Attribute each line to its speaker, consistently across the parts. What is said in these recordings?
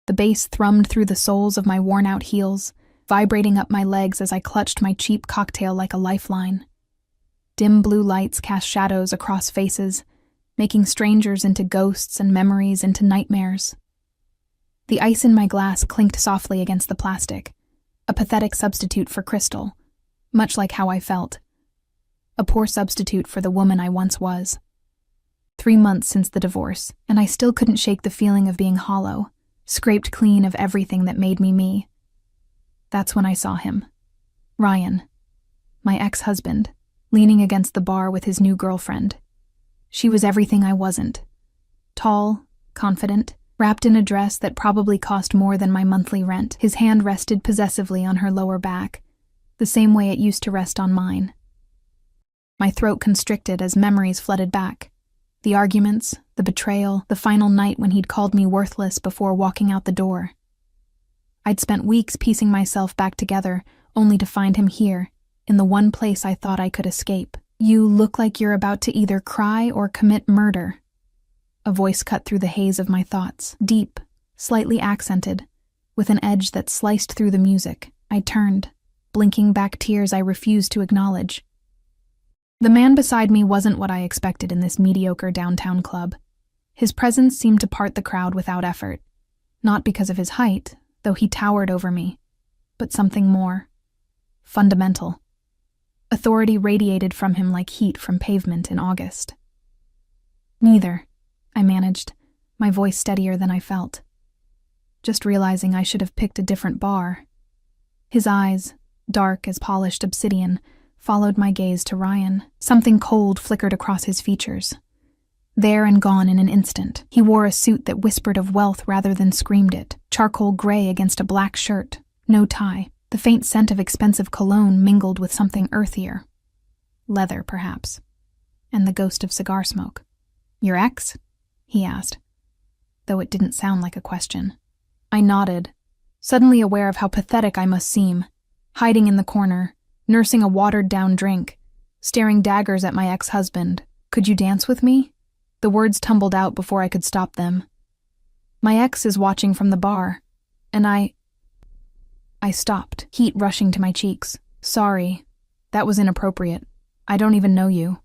Speaker 1: The bass thrummed through the soles of my worn-out heels, vibrating up my legs as I clutched my cheap cocktail like a lifeline. Dim blue lights cast shadows across faces, making strangers into ghosts and memories into nightmares. The ice in my glass clinked softly against the plastic, a pathetic substitute for crystal, much like how I felt. A poor substitute for the woman I once was. 3 months since the divorce, and I still couldn't shake the feeling of being hollow, scraped clean of everything that made me me. That's when I saw him. Ryan, my ex-husband, leaning against the bar with his new girlfriend. She was everything I wasn't. Tall, confident, wrapped in a dress that probably cost more than my monthly rent. His hand rested possessively on her lower back, the same way it used to rest on mine. My throat constricted as memories flooded back. The arguments, the betrayal, the final night when he'd called me worthless before walking out the door. I'd spent weeks piecing myself back together, only to find him here, in the one place I thought I could escape. "You look like you're about to either cry or commit murder." A voice cut through the haze of my thoughts, deep, slightly accented, with an edge that sliced through the music. I turned, blinking back tears I refused to acknowledge. The man beside me wasn't what I expected in this mediocre downtown club. His presence seemed to part the crowd without effort, not because of his height, though he towered over me, but something more. Fundamental. Authority radiated from him like heat from pavement in August. "Neither," I managed, my voice steadier than I felt. Just realizing I should have picked a different bar. His eyes, dark as polished obsidian, followed my gaze to Ryan. Something cold flickered across his features. There and gone in an instant. He wore a suit that whispered of wealth rather than screamed it, charcoal gray against a black shirt, no tie. The faint scent of expensive cologne mingled with something earthier. Leather, perhaps. And the ghost of cigar smoke. "Your ex?" he asked, though it didn't sound like a question. I nodded, suddenly aware of how pathetic I must seem, hiding in the corner, nursing a watered-down drink, staring daggers at my ex-husband. "Could you dance with me?" The words tumbled out before I could stop them. "My ex is watching from the bar, and I stopped, heat rushing to my cheeks. "Sorry, that was inappropriate. I don't even know you."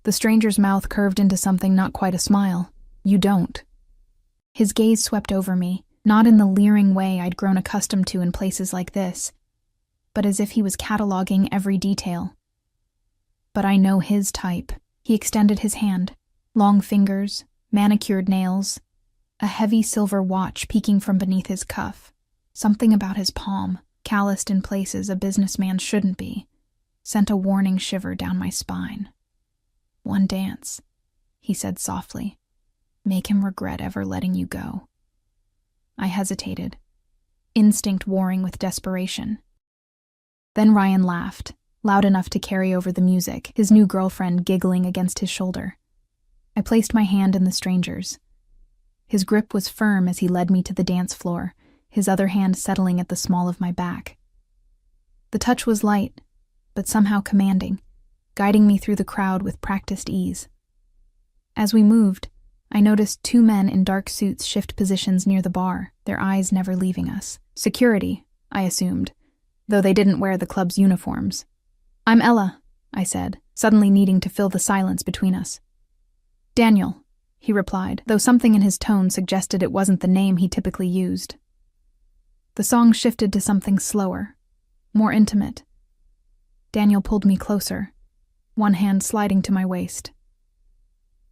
Speaker 1: The stranger's mouth curved into something not quite a smile. "You don't." His gaze swept over me, not in the leering way I'd grown accustomed to in places like this, but as if he was cataloging every detail. "But I know his type." He extended his hand, long fingers, manicured nails, a heavy silver watch peeking from beneath his cuff. Something about his palm, calloused in places a businessman shouldn't be, sent a warning shiver down my spine. "One dance," he said softly. "Make him regret ever letting you go." I hesitated, instinct warring with desperation. Then Ryan laughed, loud enough to carry over the music, his new girlfriend giggling against his shoulder. I placed my hand in the stranger's. His grip was firm as he led me to the dance floor, his other hand settling at the small of my back. The touch was light, but somehow commanding, guiding me through the crowd with practiced ease. As we moved, I noticed 2 men in dark suits shift positions near the bar, their eyes never leaving us. Security, I assumed, though they didn't wear the club's uniforms. "I'm Ella," I said, suddenly needing to fill the silence between us. "Daniel," he replied, though something in his tone suggested it wasn't the name he typically used. The song shifted to something slower, more intimate. Daniel pulled me closer, one hand sliding to my waist.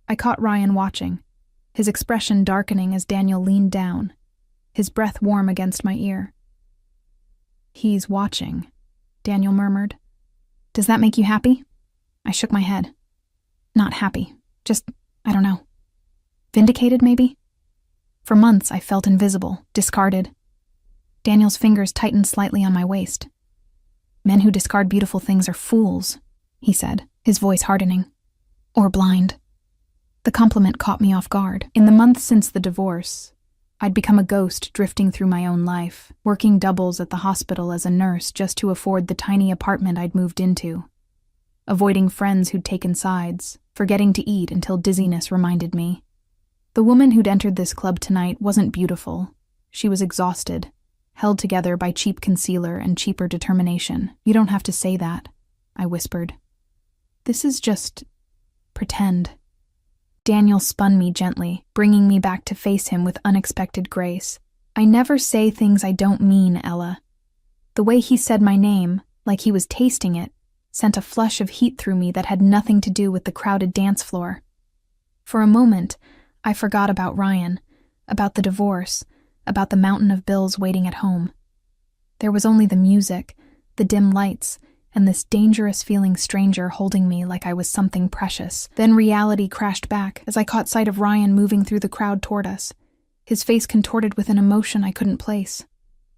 Speaker 1: I caught Ryan watching, his expression darkening as Daniel leaned down, his breath warm against my ear. "He's watching," Daniel murmured. "Does that make you happy?" I shook my head. "Not happy, just, I don't know. Vindicated, maybe?" For months I felt invisible, discarded. Daniel's fingers tightened slightly on my waist. "Men who discard beautiful things are fools," he said, his voice hardening. "Or blind." The compliment caught me off guard. In the months since the divorce, I'd become a ghost drifting through my own life, working doubles at the hospital as a nurse just to afford the tiny apartment I'd moved into, avoiding friends who'd taken sides, forgetting to eat until dizziness reminded me. The woman who'd entered this club tonight wasn't beautiful, She was exhausted, held together by cheap concealer and cheaper determination. "You don't have to say that," I whispered. "This is just pretend." Daniel spun me gently, bringing me back to face him with unexpected grace. "I never say things I don't mean, Ella." The way he said my name, like he was tasting it, sent a flush of heat through me that had nothing to do with the crowded dance floor. For a moment, I forgot about Ryan, about the divorce, about the mountain of bills waiting at home. There was only the music, the dim lights, and this dangerous feeling stranger holding me like I was something precious. Then reality crashed back as I caught sight of Ryan moving through the crowd toward us, his face contorted with an emotion I couldn't place.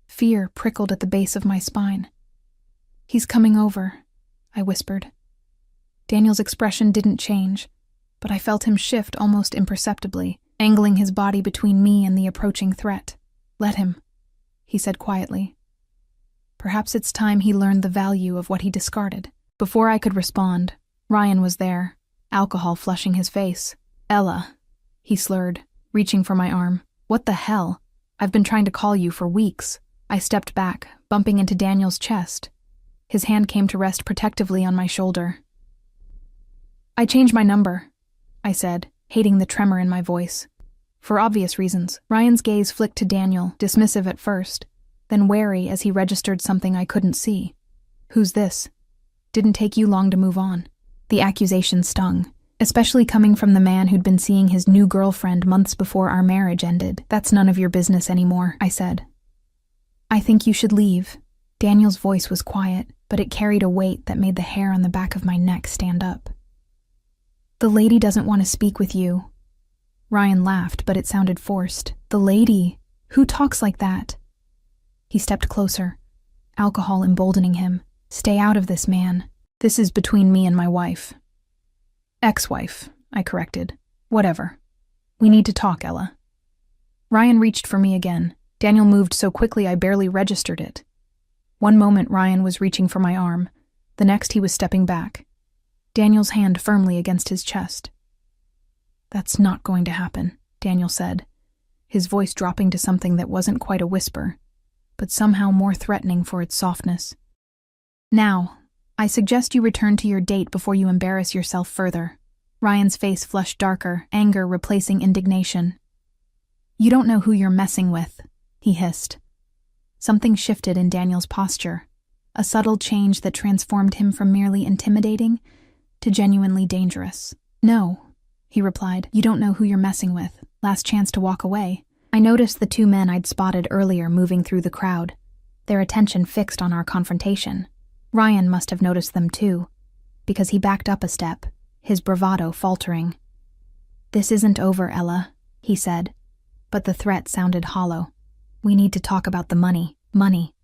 Speaker 1: Fear prickled at the base of my spine. "He's coming over," I whispered. Daniel's expression didn't change, but I felt him shift almost imperceptibly, angling his body between me and the approaching threat. "Let him," he said quietly. Perhaps it's time he learned the value of what he discarded. Before I could respond, Ryan was there, alcohol flushing his face. "Ella," he slurred, reaching for my arm. "What the hell? I've been trying to call you for weeks." I stepped back, bumping into Daniel's chest. His hand came to rest protectively on my shoulder. "I changed my number," I said, hating the tremor in my voice. For obvious reasons, Ryan's gaze flicked to Daniel, dismissive at first, then wary as he registered something I couldn't see. "Who's this?" "Didn't take you long to move on." The accusation stung, especially coming from the man who'd been seeing his new girlfriend months before our marriage ended. "That's none of your business anymore," I said. "I think you should leave." Daniel's voice was quiet, but it carried a weight that made the hair on the back of my neck stand up. "The lady doesn't want to speak with you." Ryan laughed, but it sounded forced. "The lady? Who talks like that?" He stepped closer, alcohol emboldening him. "Stay out of this, man. This is between me and my wife." "Ex-wife," I corrected. "Whatever. We need to talk, Ella." Ryan reached for me again. Daniel moved so quickly I barely registered it. One moment Ryan was reaching for my arm, the next he was stepping back, Daniel's hand firmly against his chest. "That's not going to happen," Daniel said, his voice dropping to something that wasn't quite a whisper, but somehow more threatening for its softness. "Now, I suggest you return to your date before you embarrass yourself further." Ryan's face flushed darker, anger replacing indignation. "You don't know who you're messing with," he hissed. Something shifted in Daniel's posture, a subtle change that transformed him from merely intimidating to genuinely dangerous. "No," he replied, "you don't know who you're messing with. Last chance to walk away." I noticed the two men I'd spotted earlier moving through the crowd, their attention fixed on our confrontation. Ryan must have noticed them too, because he backed up a step, his bravado faltering. "This isn't over, Ella," he said, but the threat sounded hollow. "We need to talk about the money. Money."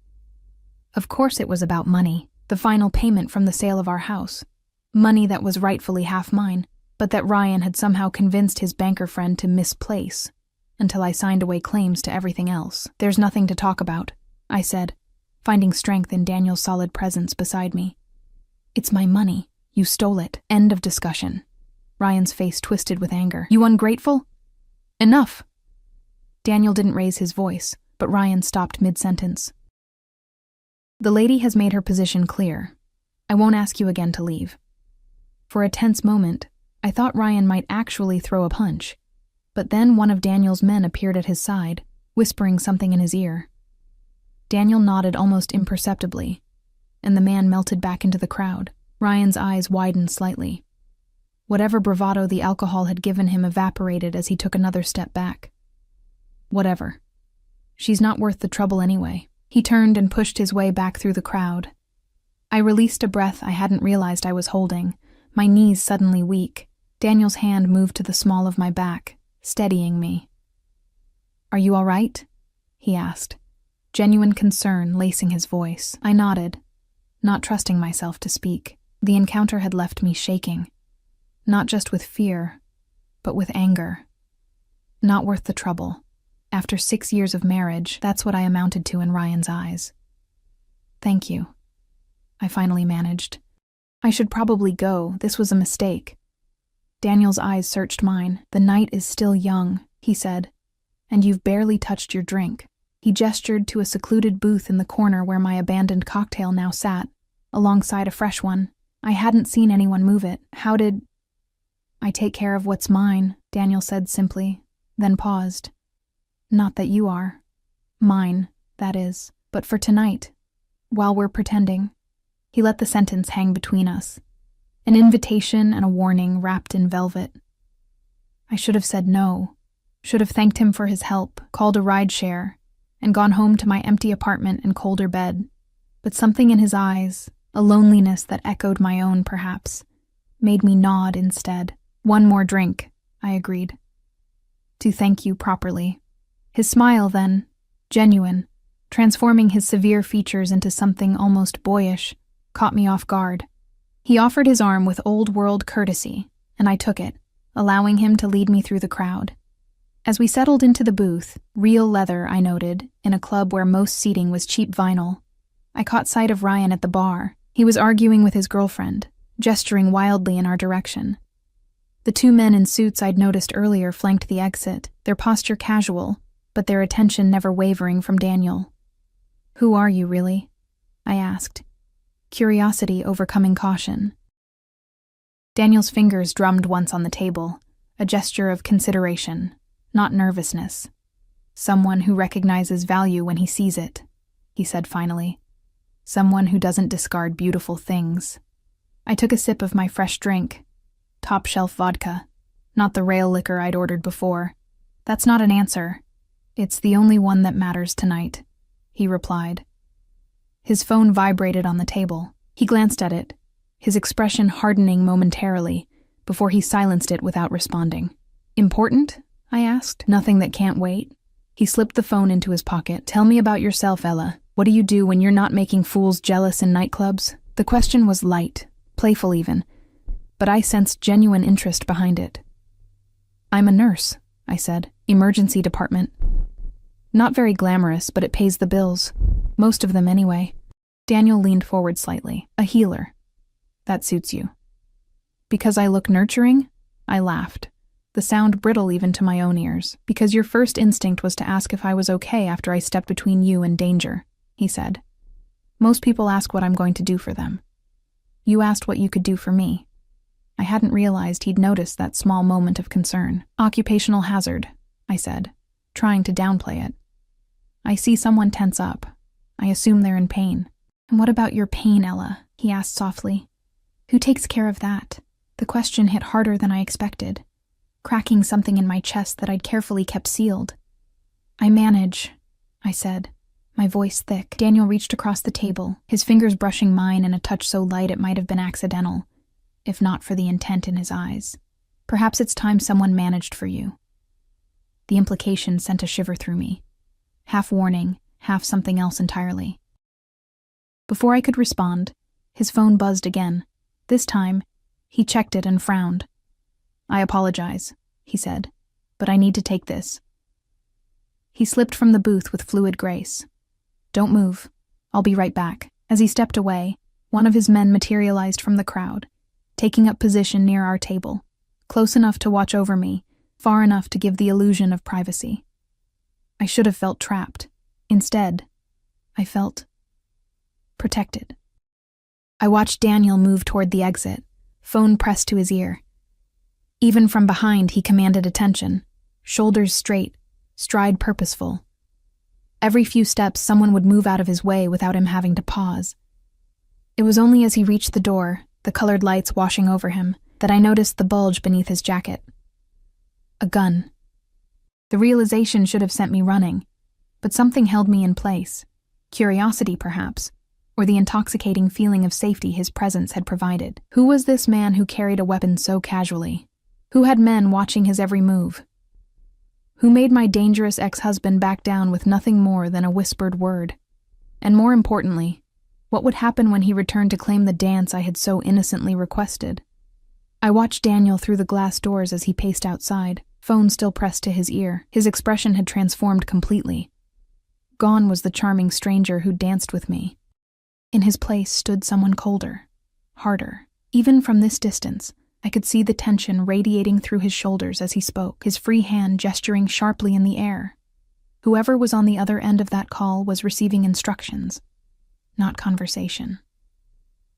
Speaker 1: Of course it was about money, the final payment from the sale of our house. Money that was rightfully half mine, but that Ryan had somehow convinced his banker friend to misplace, until I signed away claims to everything else. "There's nothing to talk about," I said, finding strength in Daniel's solid presence beside me. "It's my money. You stole it. End of discussion." Ryan's face twisted with anger. "You ungrateful? Enough." Daniel didn't raise his voice, but Ryan stopped mid-sentence. "The lady has made her position clear. I won't ask you again to leave." For a tense moment, I thought Ryan might actually throw a punch, but then one of Daniel's men appeared at his side, whispering something in his ear. Daniel nodded almost imperceptibly, and the man melted back into the crowd. Ryan's eyes widened slightly. Whatever bravado the alcohol had given him evaporated as he took another step back. "Whatever. She's not worth the trouble anyway." He turned and pushed his way back through the crowd. I released a breath I hadn't realized I was holding, my knees suddenly weak. Daniel's hand moved to the small of my back, steadying me. "Are you all right?" he asked, genuine concern lacing his voice. I nodded, not trusting myself to speak. The encounter had left me shaking, not just with fear, but with anger. Not worth the trouble. After 6 years of marriage, that's what I amounted to in Ryan's eyes. "Thank you," I finally managed. "I should probably go. This was a mistake." Daniel's eyes searched mine. "The night is still young," he said, "and you've barely touched your drink." He gestured to a secluded booth in the corner where my abandoned cocktail now sat, alongside a fresh one. I hadn't seen anyone move it. How did... I take care of what's mine, Daniel said simply, then paused. Not that you are. Mine, that is. But for tonight, while we're pretending. He let the sentence hang between us. An invitation and a warning wrapped in velvet. I should have said no. Should have thanked him for his help, called a rideshare, and gone home to my empty apartment and colder bed. But something in his eyes, a loneliness that echoed my own perhaps, made me nod instead. One more drink, I agreed. To thank you properly. His smile then, genuine, transforming his severe features into something almost boyish, caught me off guard. He offered his arm with old-world courtesy, and I took it, allowing him to lead me through the crowd. As we settled into the booth, real leather, I noted, in a club where most seating was cheap vinyl, I caught sight of Ryan at the bar. He was arguing with his girlfriend, gesturing wildly in our direction. The two men in suits I'd noticed earlier flanked the exit, their posture casual, but their attention never wavering from Daniel. "Who are you, really?" I asked, curiosity overcoming caution. Daniel's fingers drummed once on the table, a gesture of consideration, not nervousness. "Someone who recognizes value when he sees it," he said finally. "Someone who doesn't discard beautiful things." I took a sip of my fresh drink, top-shelf vodka, not the rail liquor I'd ordered before. "That's not an answer. It's the only one that matters tonight," he replied. His phone vibrated on the table. He glanced at it, his expression hardening momentarily, before he silenced it without responding. "Important?" I asked. "Nothing that can't wait." He slipped the phone into his pocket. "Tell me about yourself, Ella. What do you do when you're not making fools jealous in nightclubs?" The question was light, playful even, but I sensed genuine interest behind it. "I'm a nurse," I said. "Emergency department. Not very glamorous, but it pays the bills. Most of them anyway." Daniel leaned forward slightly. "A healer. That suits you." "Because I look nurturing?" I laughed, the sound brittle even to my own ears. "Because your first instinct was to ask if I was okay after I stepped between you and danger," he said. "Most people ask what I'm going to do for them. You asked what you could do for me." I hadn't realized he'd noticed that small moment of concern. "Occupational hazard," I said, trying to downplay it. "I see someone tense up. I assume they're in pain." "And what about your pain, Ella?" he asked softly. "Who takes care of that?" The question hit harder than I expected, cracking something in my chest that I'd carefully kept sealed. "I manage," I said, my voice thick. Daniel reached across the table, his fingers brushing mine in a touch so light it might have been accidental, if not for the intent in his eyes. "Perhaps it's time someone managed for you." The implication sent a shiver through me, half warning, half something else entirely. Before I could respond, his phone buzzed again. This time, he checked it and frowned. "I apologize," he said, "but I need to take this." He slipped from the booth with fluid grace. "Don't move. I'll be right back." As he stepped away, one of his men materialized from the crowd, taking up position near our table, close enough to watch over me, far enough to give the illusion of privacy. I should have felt trapped. Instead, I felt protected. I watched Daniel move toward the exit, phone pressed to his ear. Even from behind, he commanded attention, shoulders straight, stride purposeful. Every few steps, someone would move out of his way without him having to pause. It was only as he reached the door, the colored lights washing over him, that I noticed the bulge beneath his jacket. A gun. The realization should have sent me running, but something held me in place. Curiosity, perhaps, or the intoxicating feeling of safety his presence had provided. Who was this man who carried a weapon so casually? Who had men watching his every move? Who made my dangerous ex-husband back down with nothing more than a whispered word? And more importantly, what would happen when he returned to claim the dance I had so innocently requested? I watched Daniel through the glass doors as he paced outside, phone still pressed to his ear. His expression had transformed completely. Gone was the charming stranger who danced with me. In his place stood someone colder, harder. Even from this distance, I could see the tension radiating through his shoulders as he spoke, his free hand gesturing sharply in the air. Whoever was on the other end of that call was receiving instructions, not conversation.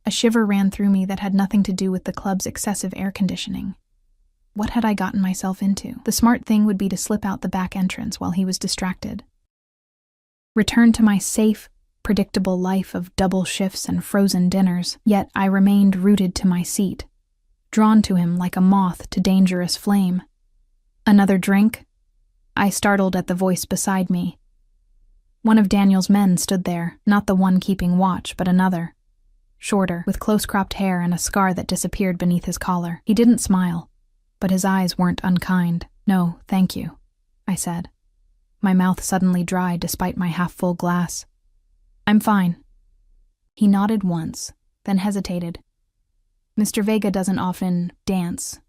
Speaker 1: A shiver ran through me that had nothing to do with the club's excessive air conditioning. What had I gotten myself into? The smart thing would be to slip out the back entrance while he was distracted. Return to my safe, predictable life of double shifts and frozen dinners, yet I remained rooted to my seat, drawn to him like a moth to dangerous flame. Another drink? I startled at the voice beside me. One of Daniel's men stood there, not the one keeping watch, but another. Shorter, with close-cropped hair and a scar that disappeared beneath his collar. He didn't smile, but his eyes weren't unkind. "No, thank you," I said. My mouth suddenly dry despite my half-full glass. "I'm fine." He nodded once, then hesitated. "Mr. Vega doesn't often dance."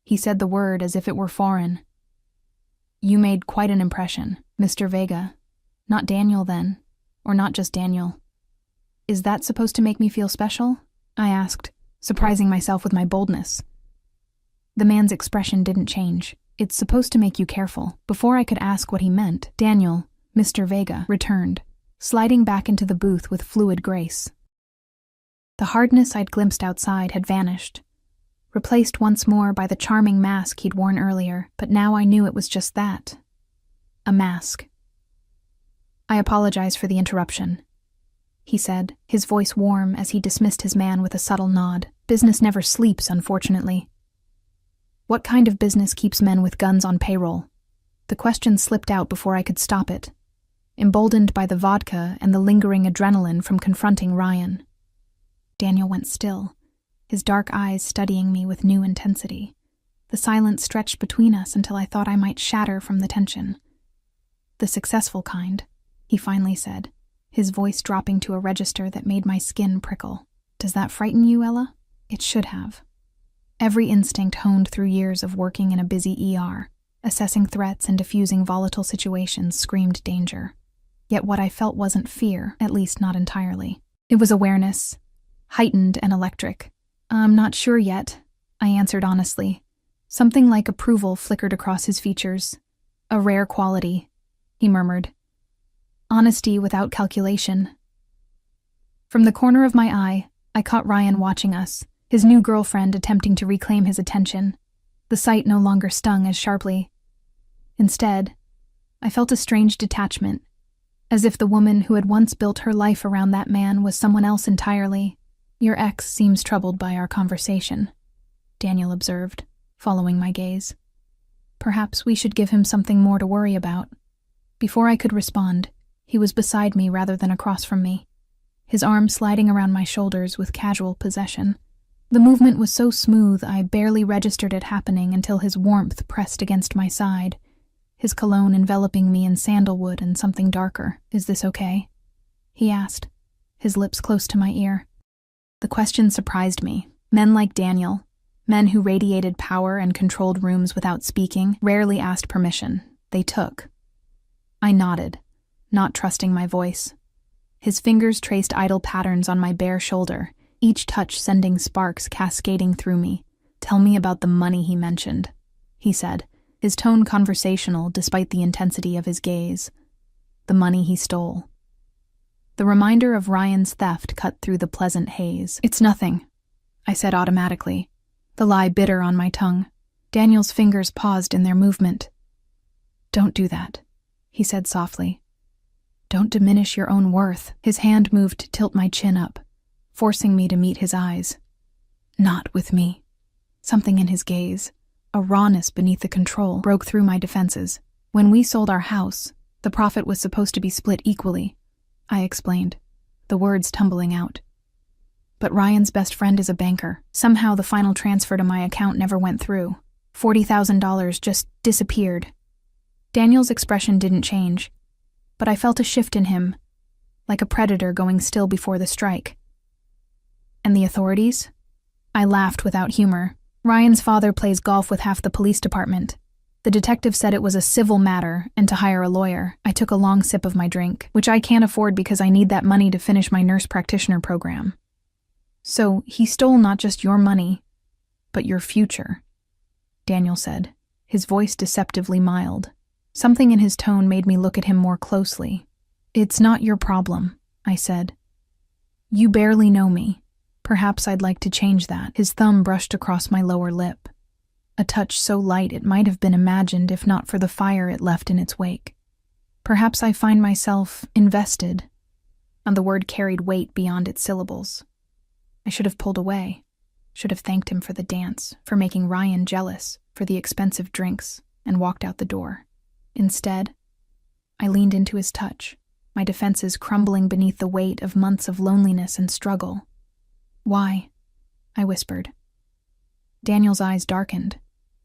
Speaker 1: He said the word as if it were foreign. "You made quite an impression, Mr. Vega. Not Daniel, then, or not just Daniel." "Is that supposed to make me feel special?" I asked, surprising myself with my boldness. The man's expression didn't change. "It's supposed to make you careful." Before I could ask what he meant, Daniel, Mr. Vega, returned, sliding back into the booth with fluid grace. The hardness I'd glimpsed outside had vanished, replaced once more by the charming mask he'd worn earlier, but now I knew it was just that. A mask. "I apologize for the interruption," he said, his voice warm as he dismissed his man with a subtle nod. "Business never sleeps, unfortunately." "What kind of business keeps men with guns on payroll?" The question slipped out before I could stop it, emboldened by the vodka and the lingering adrenaline from confronting Ryan. Daniel went still, his dark eyes studying me with new intensity. The silence stretched between us until I thought I might shatter from the tension. "The successful kind," he finally said, his voice dropping to a register that made my skin prickle. "Does that frighten you, Ella?" It should have. Every instinct honed through years of working in a busy ER, assessing threats and diffusing volatile situations, screamed danger. Yet what I felt wasn't fear, at least not entirely. It was awareness, heightened and electric. "I'm not sure yet," I answered honestly. Something like approval flickered across his features. "A rare quality," he murmured. "Honesty without calculation." From the corner of my eye, I caught Ryan watching us, his new girlfriend attempting to reclaim his attention. The sight no longer stung as sharply. Instead, I felt a strange detachment, as if the woman who had once built her life around that man was someone else entirely. "Your ex seems troubled by our conversation," Daniel observed, following my gaze. "Perhaps we should give him something more to worry about." Before I could respond, he was beside me rather than across from me, his arm sliding around my shoulders with casual possession. The movement was so smooth I barely registered it happening until his warmth pressed against my side, his cologne enveloping me in sandalwood and something darker. "Is this okay?" he asked, his lips close to my ear. The question surprised me. Men like Daniel, men who radiated power and controlled rooms without speaking, rarely asked permission. They took. I nodded, not trusting my voice. His fingers traced idle patterns on my bare shoulder, each touch sending sparks cascading through me. "Tell me about the money he mentioned," he said, his tone conversational despite the intensity of his gaze. "The money he stole." The reminder of Ryan's theft cut through the pleasant haze. "It's nothing," I said automatically, the lie bitter on my tongue. Daniel's fingers paused in their movement. "Don't do that," he said softly. "Don't diminish your own worth." His hand moved to tilt my chin up, forcing me to meet his eyes. "Not with me." Something in his gaze, a rawness beneath the control, broke through my defenses. "When we sold our house, the profit was supposed to be split equally," I explained, the words tumbling out. "But Ryan's best friend is a banker. Somehow the final transfer to my account never went through. $40,000 just disappeared." Daniel's expression didn't change, but I felt a shift in him, like a predator going still before the strike. "And the authorities?" I laughed without humor. "Ryan's father plays golf with half the police department. The detective said it was a civil matter and to hire a lawyer." I took a long sip of my drink, which I can't afford because I need that money to finish my nurse practitioner program. "So he stole not just your money, but your future," Daniel said, his voice deceptively mild. Something in his tone made me look at him more closely. "It's not your problem," I said. "You barely know me. Perhaps I'd like to change that." His thumb brushed across my lower lip. A touch so light it might have been imagined if not for the fire it left in its wake. "Perhaps I find myself invested," and the word carried weight beyond its syllables. I should have pulled away, should have thanked him for the dance, for making Ryan jealous, for the expensive drinks, and walked out the door. Instead, I leaned into his touch, my defenses crumbling beneath the weight of months of loneliness and struggle. "Why?" I whispered. Daniel's eyes darkened.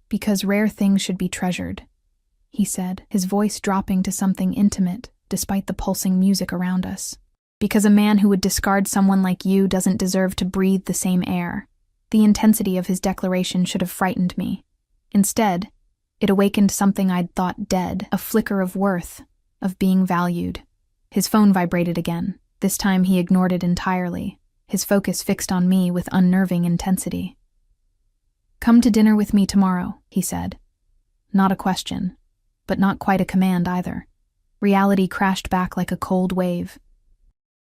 Speaker 1: "Because rare things should be treasured," he said, his voice dropping to something intimate despite the pulsing music around us. "Because a man who would discard someone like you doesn't deserve to breathe the same air." The intensity of his declaration should have frightened me. Instead, it awakened something I'd thought dead, a flicker of worth, of being valued. His phone vibrated again. This time he ignored it entirely, his focus fixed on me with unnerving intensity. "Come to dinner with me tomorrow," he said. Not a question, but not quite a command either. Reality crashed back like a cold wave.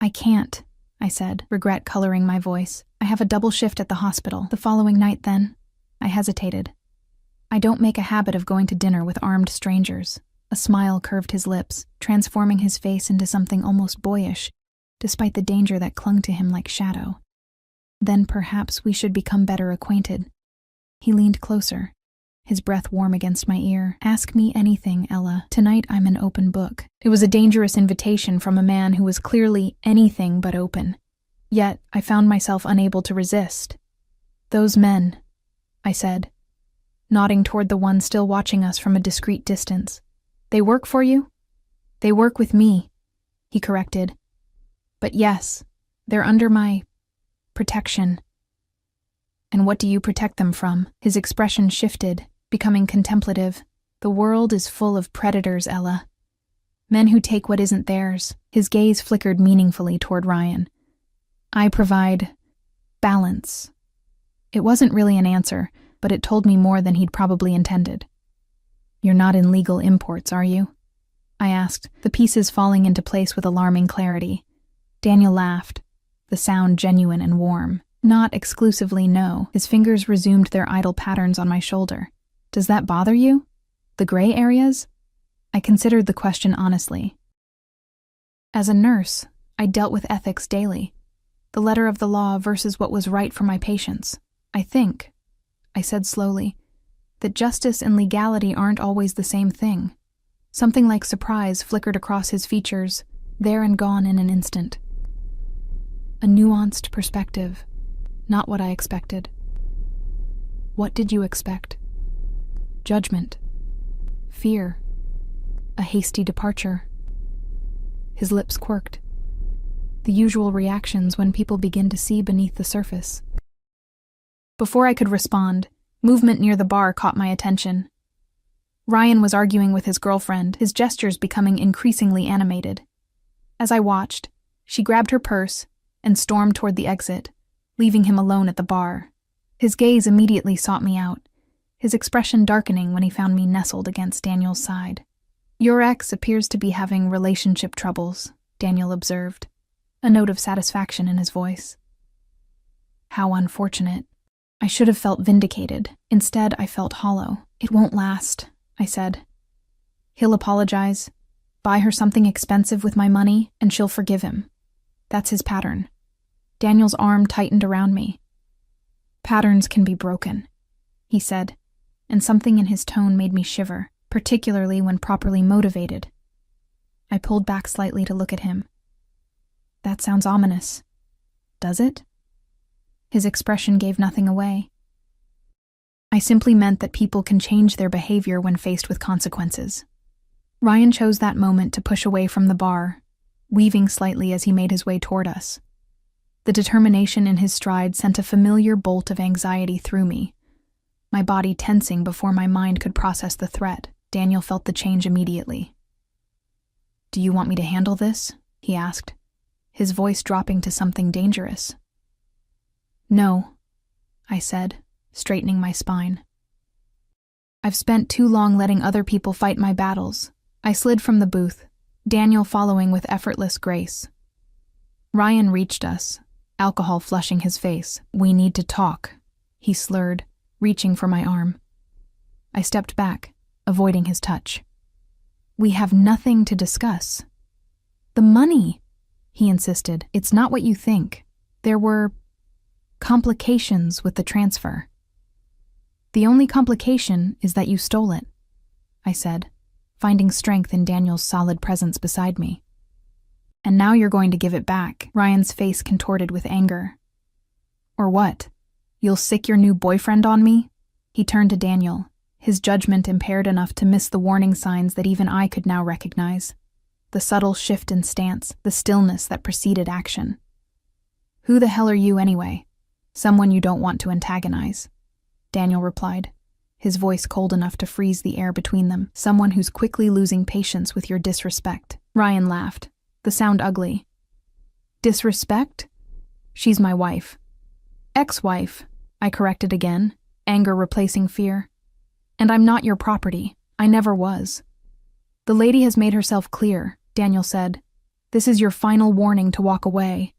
Speaker 1: "I can't," I said, regret coloring my voice. "I have a double shift at the hospital the following night then." I hesitated. "I don't make a habit of going to dinner with armed strangers." A smile curved his lips, transforming his face into something almost boyish, despite the danger that clung to him like shadow. "Then perhaps we should become better acquainted." He leaned closer, his breath warm against my ear. "Ask me anything, Ella. Tonight I'm an open book." It was a dangerous invitation from a man who was clearly anything but open. Yet I found myself unable to resist. "Those men," I said, nodding toward the one still watching us from a discreet distance. "They work for you?" "They work with me," he corrected. "But yes, they're under my protection." "And what do you protect them from?" His expression shifted, becoming contemplative. "The world is full of predators, Ella. Men who take what isn't theirs." His gaze flickered meaningfully toward Ryan. "I provide balance." It wasn't really an answer, but it told me more than he'd probably intended. "You're not in legal imports, are you?" I asked, the pieces falling into place with alarming clarity. Daniel laughed, the sound genuine and warm. "Not exclusively, no." His fingers resumed their idle patterns on my shoulder. "Does that bother you? The gray areas?" I considered the question honestly. As a nurse, I dealt with ethics daily. The letter of the law versus what was right for my patients. "I think," I said slowly, "that justice and legality aren't always the same thing." Something like surprise flickered across his features, there and gone in an instant. A nuanced perspective. Not what I expected. "What did you expect?" "Judgment. Fear. A hasty departure." His lips quirked. The usual reactions when people begin to see beneath the surface. Before I could respond, movement near the bar caught my attention. Ryan was arguing with his girlfriend, his gestures becoming increasingly animated. As I watched, she grabbed her purse and stormed toward the exit, leaving him alone at the bar. His gaze immediately sought me out, his expression darkening when he found me nestled against Daniel's side. "Your ex appears to be having relationship troubles," Daniel observed, a note of satisfaction in his voice. How unfortunate. I should have felt vindicated. Instead, I felt hollow. "It won't last," I said. "He'll apologize, buy her something expensive with my money, and she'll forgive him. That's his pattern." Daniel's arm tightened around me. "Patterns can be broken," he said, and something in his tone made me shiver, particularly when properly motivated. I pulled back slightly to look at him. "That sounds ominous. Does it?" His expression gave nothing away. "I simply meant that people can change their behavior when faced with consequences." Ryan chose that moment to push away from the bar, weaving slightly as he made his way toward us. The determination in his stride sent a familiar bolt of anxiety through me, my body tensing before my mind could process the threat. Daniel felt the change immediately. "Do you want me to handle this?" he asked, his voice dropping to something dangerous. "No," I said, straightening my spine. "I've spent too long letting other people fight my battles. I slid from the booth, Daniel following with effortless grace. Ryan reached us, alcohol flushing his face. "We need to talk," he slurred, reaching for my arm. I stepped back, avoiding his touch. "We have nothing to discuss." "The money," he insisted. "It's not what you think. There were complications with the transfer." "The only complication is that you stole it," I said, finding strength in Daniel's solid presence beside me. "And now you're going to give it back." Ryan's face contorted with anger. "Or what? You'll sick your new boyfriend on me?" He turned to Daniel, his judgment impaired enough to miss the warning signs that even I could now recognize. The subtle shift in stance, the stillness that preceded action. "Who the hell are you anyway? Someone you don't want to antagonize," Daniel replied, his voice cold enough to freeze the air between them. "Someone who's quickly losing patience with your disrespect." Ryan laughed, the sound ugly. "Disrespect? She's my wife." "Ex-wife," I corrected again, anger replacing fear. "And I'm not your property. I never was." "The lady has made herself clear," Daniel said. "This is your final warning to walk away."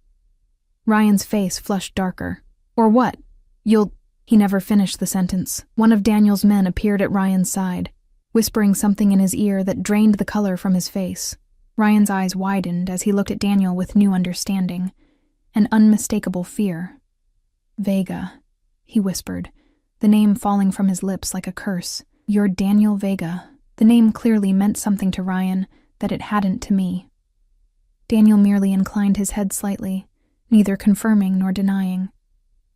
Speaker 1: Ryan's face flushed darker. "Or what? You'll—" He never finished the sentence. One of Daniel's men appeared at Ryan's side, whispering something in his ear that drained the color from his face. Ryan's eyes widened as he looked at Daniel with new understanding, an unmistakable fear. "Vega," he whispered, the name falling from his lips like a curse. "You're Daniel Vega." The name clearly meant something to Ryan that it hadn't to me. Daniel merely inclined his head slightly, neither confirming nor denying.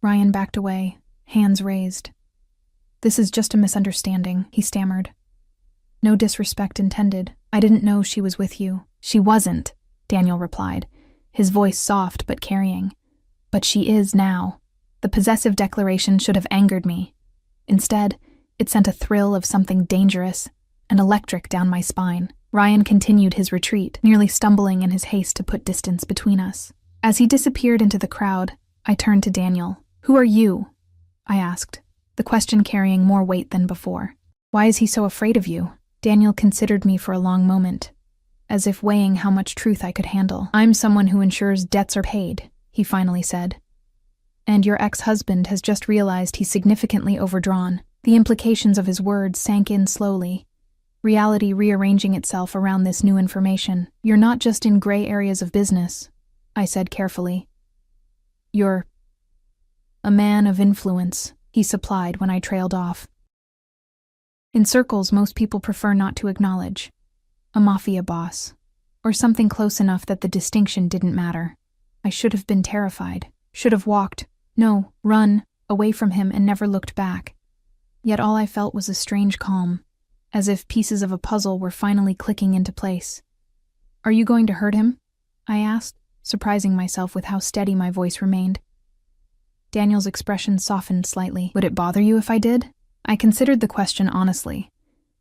Speaker 1: Ryan backed away, hands raised. "This is just a misunderstanding," he stammered. "No disrespect intended. I didn't know she was with you." "She wasn't," Daniel replied, his voice soft but carrying. "But she is now." The possessive declaration should have angered me. Instead, it sent a thrill of something dangerous and electric down my spine. Ryan continued his retreat, nearly stumbling in his haste to put distance between us. As he disappeared into the crowd, I turned to Daniel. "Who are you?" I asked, the question carrying more weight than before. "Why is he so afraid of you?" Daniel considered me for a long moment, as if weighing how much truth I could handle. "I'm someone who ensures debts are paid," he finally said. "And your ex-husband has just realized he's significantly overdrawn." The implications of his words sank in slowly, reality rearranging itself around this new information. "You're not just in gray areas of business," I said carefully. "You're a man of influence," he supplied when I trailed off. "In circles most people prefer not to acknowledge. A mafia boss, or something close enough that the distinction didn't matter. I should have been terrified, should have walked, no, run, away from him and never looked back. Yet all I felt was a strange calm, as if pieces of a puzzle were finally clicking into place. "Are you going to hurt him?" I asked, surprising myself with how steady my voice remained. Daniel's expression softened slightly. "Would it bother you if I did?" I considered the question honestly,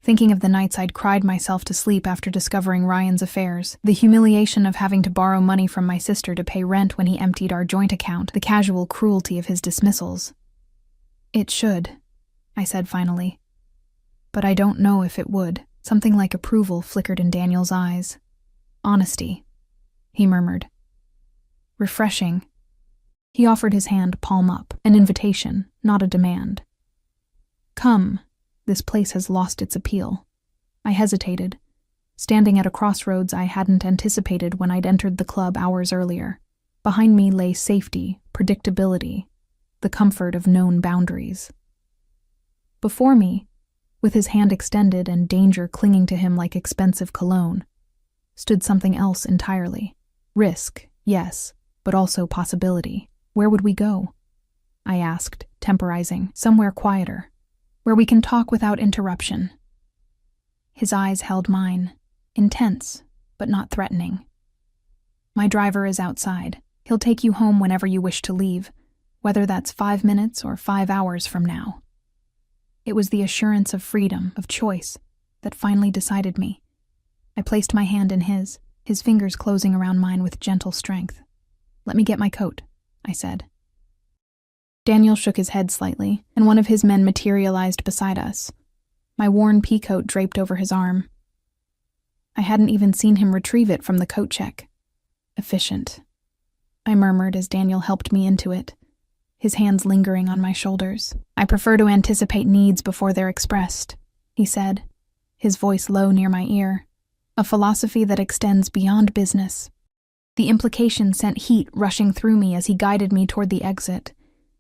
Speaker 1: thinking of the nights I'd cried myself to sleep after discovering Ryan's affairs, the humiliation of having to borrow money from my sister to pay rent when he emptied our joint account, the casual cruelty of his dismissals. "It should," I said finally. "But I don't know if it would." Something like approval flickered in Daniel's eyes. "Honesty," he murmured. "Refreshing." He offered his hand palm up, an invitation, not a demand. "Come, this place has lost its appeal." I hesitated, standing at a crossroads I hadn't anticipated when I'd entered the club hours earlier. Behind me lay safety, predictability, the comfort of known boundaries. Before me, with his hand extended and danger clinging to him like expensive cologne, stood something else entirely. Risk, yes, but also possibility. Where would we go? I asked, temporizing. "Somewhere quieter, where we can talk without interruption." His eyes held mine, intense, but not threatening. "My driver is outside. He'll take you home whenever you wish to leave, whether that's 5 minutes or 5 hours from now." It was the assurance of freedom, of choice, that finally decided me. I placed my hand in his fingers closing around mine with gentle strength. "Let me get my coat," I said. Daniel shook his head slightly, and one of his men materialized beside us, my worn peacoat draped over his arm. I hadn't even seen him retrieve it from the coat check. Efficient, I murmured as Daniel helped me into it, his hands lingering on my shoulders. I prefer to anticipate needs before they're expressed, he said, his voice low near my ear, a philosophy that extends beyond business. The implication sent heat rushing through me as he guided me toward the exit,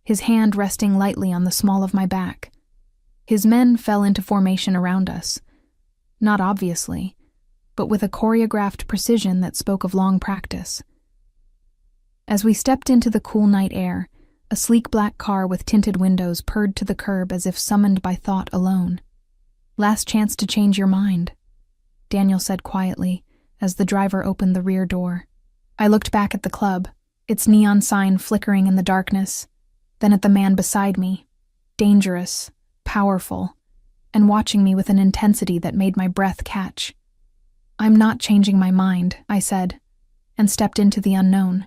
Speaker 1: his hand resting lightly on the small of my back. His men fell into formation around us, not obviously, but with a choreographed precision that spoke of long practice. As we stepped into the cool night air, a sleek black car with tinted windows purred to the curb as if summoned by thought alone. "Last chance to change your mind," Daniel said quietly as the driver opened the rear door. I looked back at the club, its neon sign flickering in the darkness, then at the man beside me, dangerous, powerful, and watching me with an intensity that made my breath catch. "I'm not changing my mind," I said, and stepped into the unknown.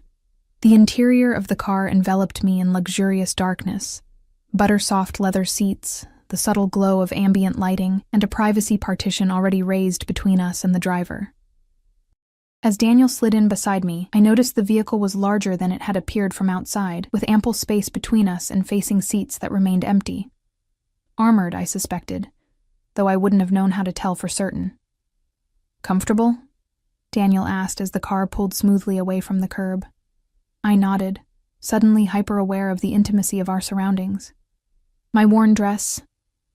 Speaker 1: The interior of the car enveloped me in luxurious darkness, butter-soft leather seats, the subtle glow of ambient lighting, and a privacy partition already raised between us and the driver. As Daniel slid in beside me, I noticed the vehicle was larger than it had appeared from outside, with ample space between us and facing seats that remained empty. Armored, I suspected, though I wouldn't have known how to tell for certain. "Comfortable?" Daniel asked as the car pulled smoothly away from the curb. I nodded, suddenly hyper-aware of the intimacy of our surroundings. My worn dress,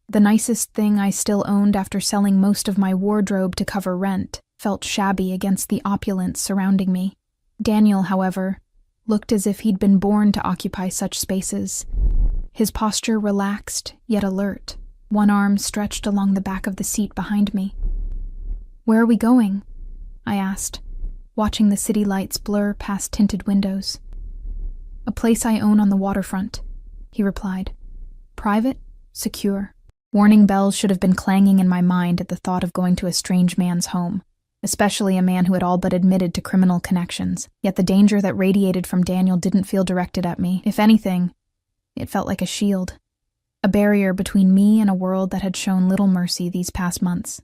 Speaker 1: the nicest thing I still owned after selling most of my wardrobe to cover rent, felt shabby against the opulence surrounding me. Daniel, however, looked as if he'd been born to occupy such spaces, his posture relaxed yet alert, one arm stretched along the back of the seat behind me. "Where are we going?" I asked, watching the city lights blur past tinted windows. "A place I own on the waterfront," he replied. "Private, secure." Warning bells should have been clanging in my mind at the thought of going to a strange man's home, especially a man who had all but admitted to criminal connections. Yet the danger that radiated from Daniel didn't feel directed at me. If anything, it felt like a shield, a barrier between me and a world that had shown little mercy these past months.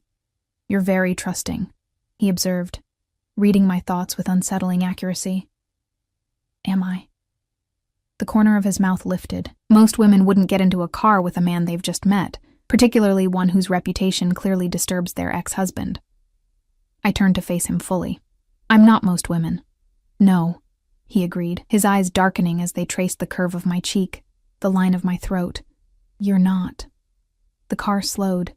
Speaker 1: "You're very trusting," he observed, reading my thoughts with unsettling accuracy. "Am I?" The corner of his mouth lifted. Most women wouldn't get into a car with a man they've just met, particularly one whose reputation clearly disturbs their ex-husband. I turned to face him fully. "I'm not most women." "No," he agreed, his eyes darkening as they traced the curve of my cheek, the line of my throat. "You're not." The car slowed,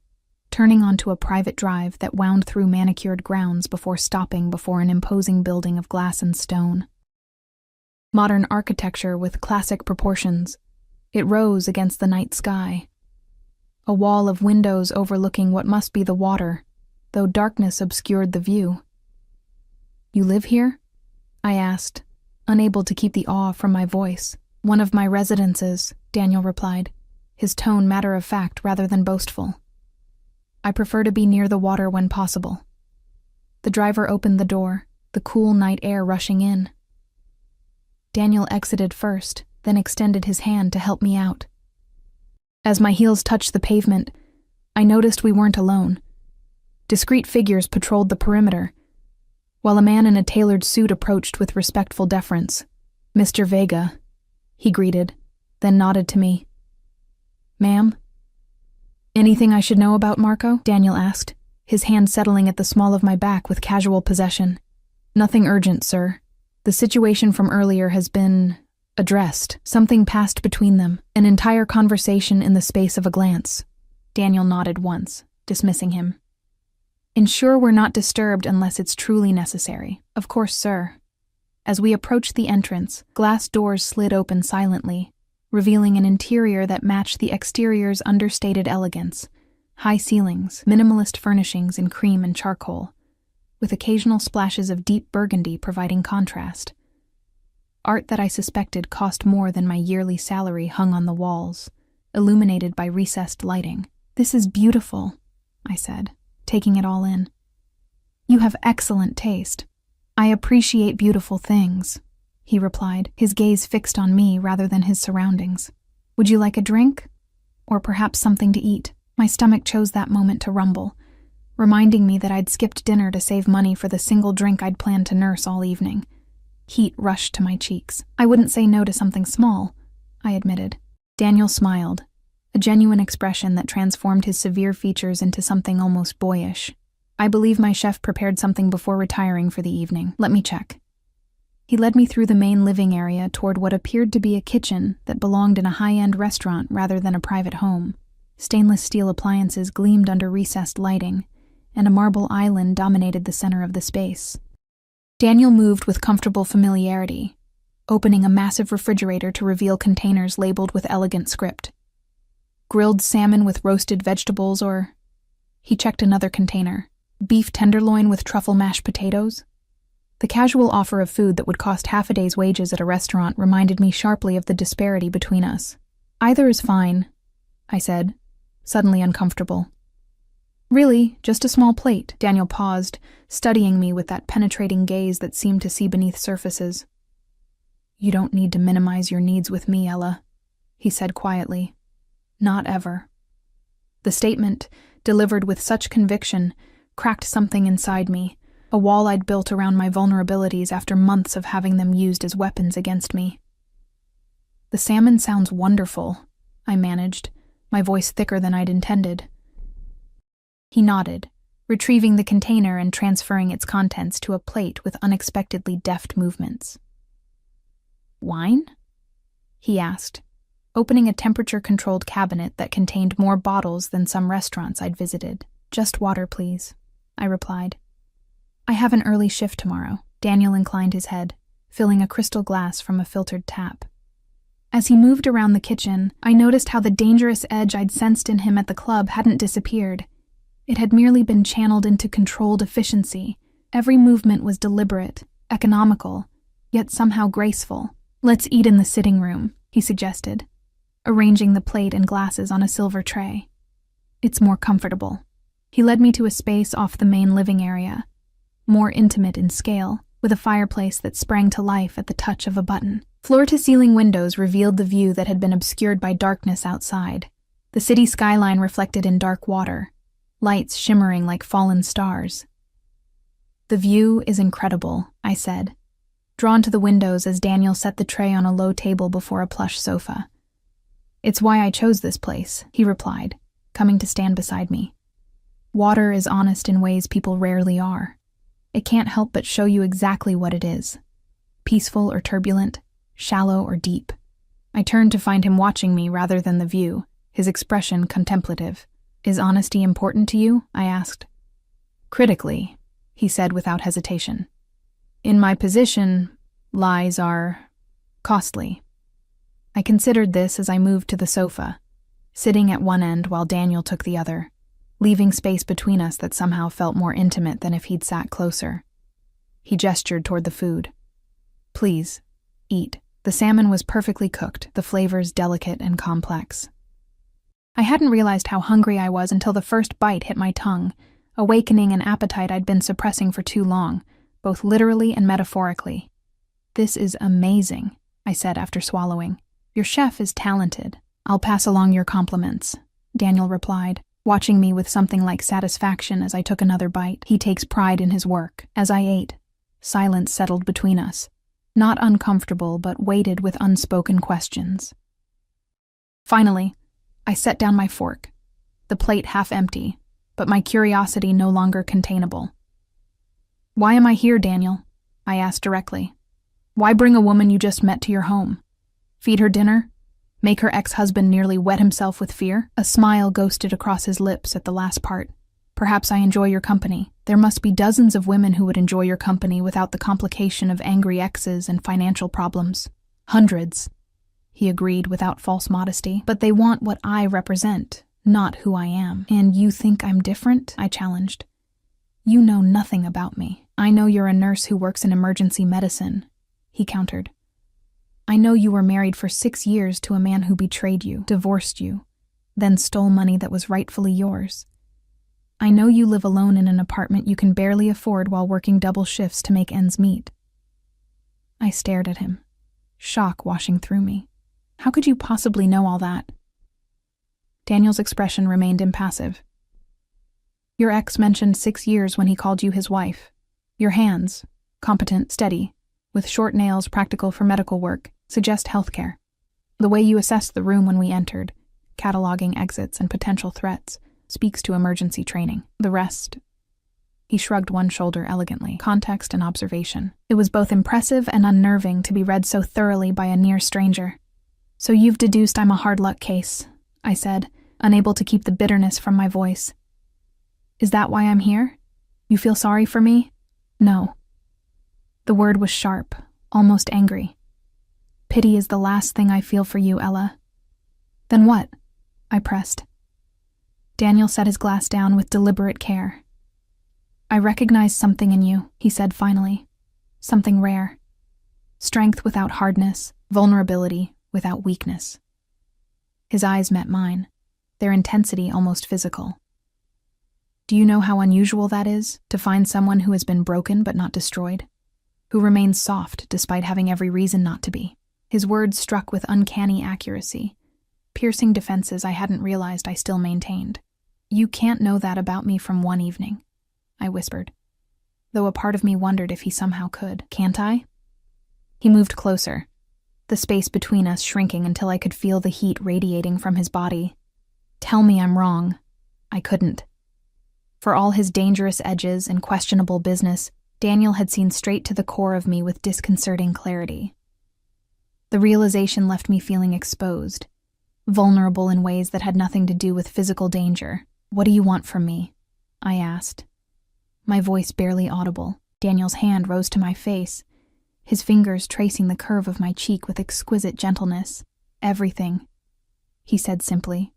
Speaker 1: turning onto a private drive that wound through manicured grounds before stopping before an imposing building of glass and stone. Modern architecture with classic proportions, it rose against the night sky. A wall of windows overlooking what must be the water, though darkness obscured the view. "You live here?" I asked, unable to keep the awe from my voice. "One of my residences," Daniel replied, his tone matter-of-fact rather than boastful. "I prefer to be near the water when possible." The driver opened the door, the cool night air rushing in. Daniel exited first, then extended his hand to help me out. As my heels touched the pavement, I noticed we weren't alone. Discreet figures patrolled the perimeter, while a man in a tailored suit approached with respectful deference. "Mr. Vega," he greeted, then nodded to me. "Ma'am?" "Anything I should know about Marco?" Daniel asked, his hand settling at the small of my back with casual possession. "Nothing urgent, sir. The situation from earlier has been addressed. Something passed between them, an entire conversation in the space of a glance." Daniel nodded once, dismissing him. "Ensure we're not disturbed unless it's truly necessary." "Of course, sir." As we approached the entrance, glass doors slid open silently, revealing an interior that matched the exterior's understated elegance. High ceilings, minimalist furnishings in cream and charcoal, with occasional splashes of deep burgundy providing contrast. Art that I suspected cost more than my yearly salary hung on the walls, illuminated by recessed lighting. "This is beautiful," I said, taking it all in. "You have excellent taste." "I appreciate beautiful things," he replied, his gaze fixed on me rather than his surroundings. "Would you like a drink? Or perhaps something to eat?" My stomach chose that moment to rumble. reminding me that I'd skipped dinner to save money for the single drink I'd planned to nurse all evening. Heat rushed to my cheeks. I wouldn't say no to something small, I admitted. Daniel smiled, a genuine expression that transformed his severe features into something almost boyish. I believe my chef prepared something before retiring for the evening. Let me check. He led me through the main living area toward what appeared to be a kitchen that belonged in a high-end restaurant rather than a private home. Stainless steel appliances gleamed under recessed lighting, and a marble island dominated the center of the space. Daniel moved with comfortable familiarity, opening a massive refrigerator to reveal containers labeled with elegant script. Grilled salmon with roasted vegetables or... He checked another container. Beef tenderloin with truffle mashed potatoes? The casual offer of food that would cost half a day's wages at a restaurant reminded me sharply of the disparity between us. Either is fine, I said, suddenly uncomfortable. Really, just a small plate. Daniel paused, studying me with that penetrating gaze that seemed to see beneath surfaces. You don't need to minimize your needs with me, Ella, he said quietly. Not ever. The statement, delivered with such conviction, cracked something inside me, a wall I'd built around my vulnerabilities after months of having them used as weapons against me. The salmon sounds wonderful, I managed, my voice thicker than I'd intended. He nodded, retrieving the container and transferring its contents to a plate with unexpectedly deft movements. Wine? He asked, opening a temperature-controlled cabinet that contained more bottles than some restaurants I'd visited. Just water, please, I replied. I have an early shift tomorrow. Daniel inclined his head, filling a crystal glass from a filtered tap. As he moved around the kitchen, I noticed how the dangerous edge I'd sensed in him at the club hadn't disappeared. It had merely been channeled into controlled efficiency. Every movement was deliberate, economical, yet somehow graceful. Let's eat in the sitting room, he suggested, arranging the plate and glasses on a silver tray. It's more comfortable. He led me to a space off the main living area, more intimate in scale, with a fireplace that sprang to life at the touch of a button. Floor-to-ceiling windows revealed the view that had been obscured by darkness outside. The city skyline reflected in dark water, lights shimmering like fallen stars. The view is incredible, I said, drawn to the windows as Daniel set the tray on a low table before a plush sofa. It's why I chose this place, he replied, coming to stand beside me. Water is honest in ways people rarely are. It can't help but show you exactly what it is. Peaceful or turbulent, shallow or deep. I turned to find him watching me rather than the view, his expression contemplative. Is honesty important to you? I asked. Critically, he said without hesitation. In my position, lies are costly. I considered this as I moved to the sofa, sitting at one end while Daniel took the other, leaving space between us that somehow felt more intimate than if he'd sat closer. He gestured toward the food. Please, eat. The salmon was perfectly cooked, the flavors delicate and complex. I hadn't realized how hungry I was until the first bite hit my tongue, awakening an appetite I'd been suppressing for too long, both literally and metaphorically. This is amazing, I said after swallowing. Your chef is talented. I'll pass along your compliments, Daniel replied, watching me with something like satisfaction as I took another bite. He takes pride in his work. As I ate, silence settled between us, not uncomfortable but weighted with unspoken questions. Finally, I set down my fork, the plate half empty, but my curiosity no longer containable. Why am I here, Daniel? I asked directly. Why bring a woman you just met to your home? Feed her dinner? Make her ex-husband nearly wet himself with fear? A smile ghosted across his lips at the last part. Perhaps I enjoy your company. There must be dozens of women who would enjoy your company without the complication of angry exes and financial problems. Hundreds, he agreed without false modesty. But they want what I represent, not who I am. And you think I'm different? I challenged. You know nothing about me. I know you're a nurse who works in emergency medicine, he countered. I know you were married for 6 years to a man who betrayed you, divorced you, then stole money that was rightfully yours. I know you live alone in an apartment you can barely afford while working double shifts to make ends meet. I stared at him, shock washing through me. How could you possibly know all that? Daniel's expression remained impassive. Your ex mentioned 6 years when he called you his wife. Your hands, competent, steady, with short nails practical for medical work, suggest healthcare. The way you assessed the room when we entered, cataloging exits and potential threats, speaks to emergency training. The rest... He shrugged one shoulder elegantly. Context and observation. It was both impressive and unnerving to be read so thoroughly by a near stranger. So you've deduced I'm a hard luck case, I said, unable to keep the bitterness from my voice. Is that why I'm here? You feel sorry for me? No. The word was sharp, almost angry. Pity is the last thing I feel for you, Ella. Then what? I pressed. Daniel set his glass down with deliberate care. I recognize something in you, he said finally. Something rare. Strength without hardness, vulnerability without weakness. His eyes met mine, their intensity almost physical. Do you know how unusual that is, to find someone who has been broken but not destroyed? Who remains soft despite having every reason not to be? His words struck with uncanny accuracy, piercing defenses I hadn't realized I still maintained. You can't know that about me from one evening, I whispered, though a part of me wondered if he somehow could. Can't I? He moved closer, the space between us shrinking until I could feel the heat radiating from his body. Tell me I'm wrong. I couldn't. For all his dangerous edges and questionable business, Daniel had seen straight to the core of me with disconcerting clarity. The realization left me feeling exposed, vulnerable in ways that had nothing to do with physical danger. What do you want from me? I asked. My voice barely audible. Daniel's hand rose to my face, his fingers tracing the curve of my cheek with exquisite gentleness. Everything, he said simply.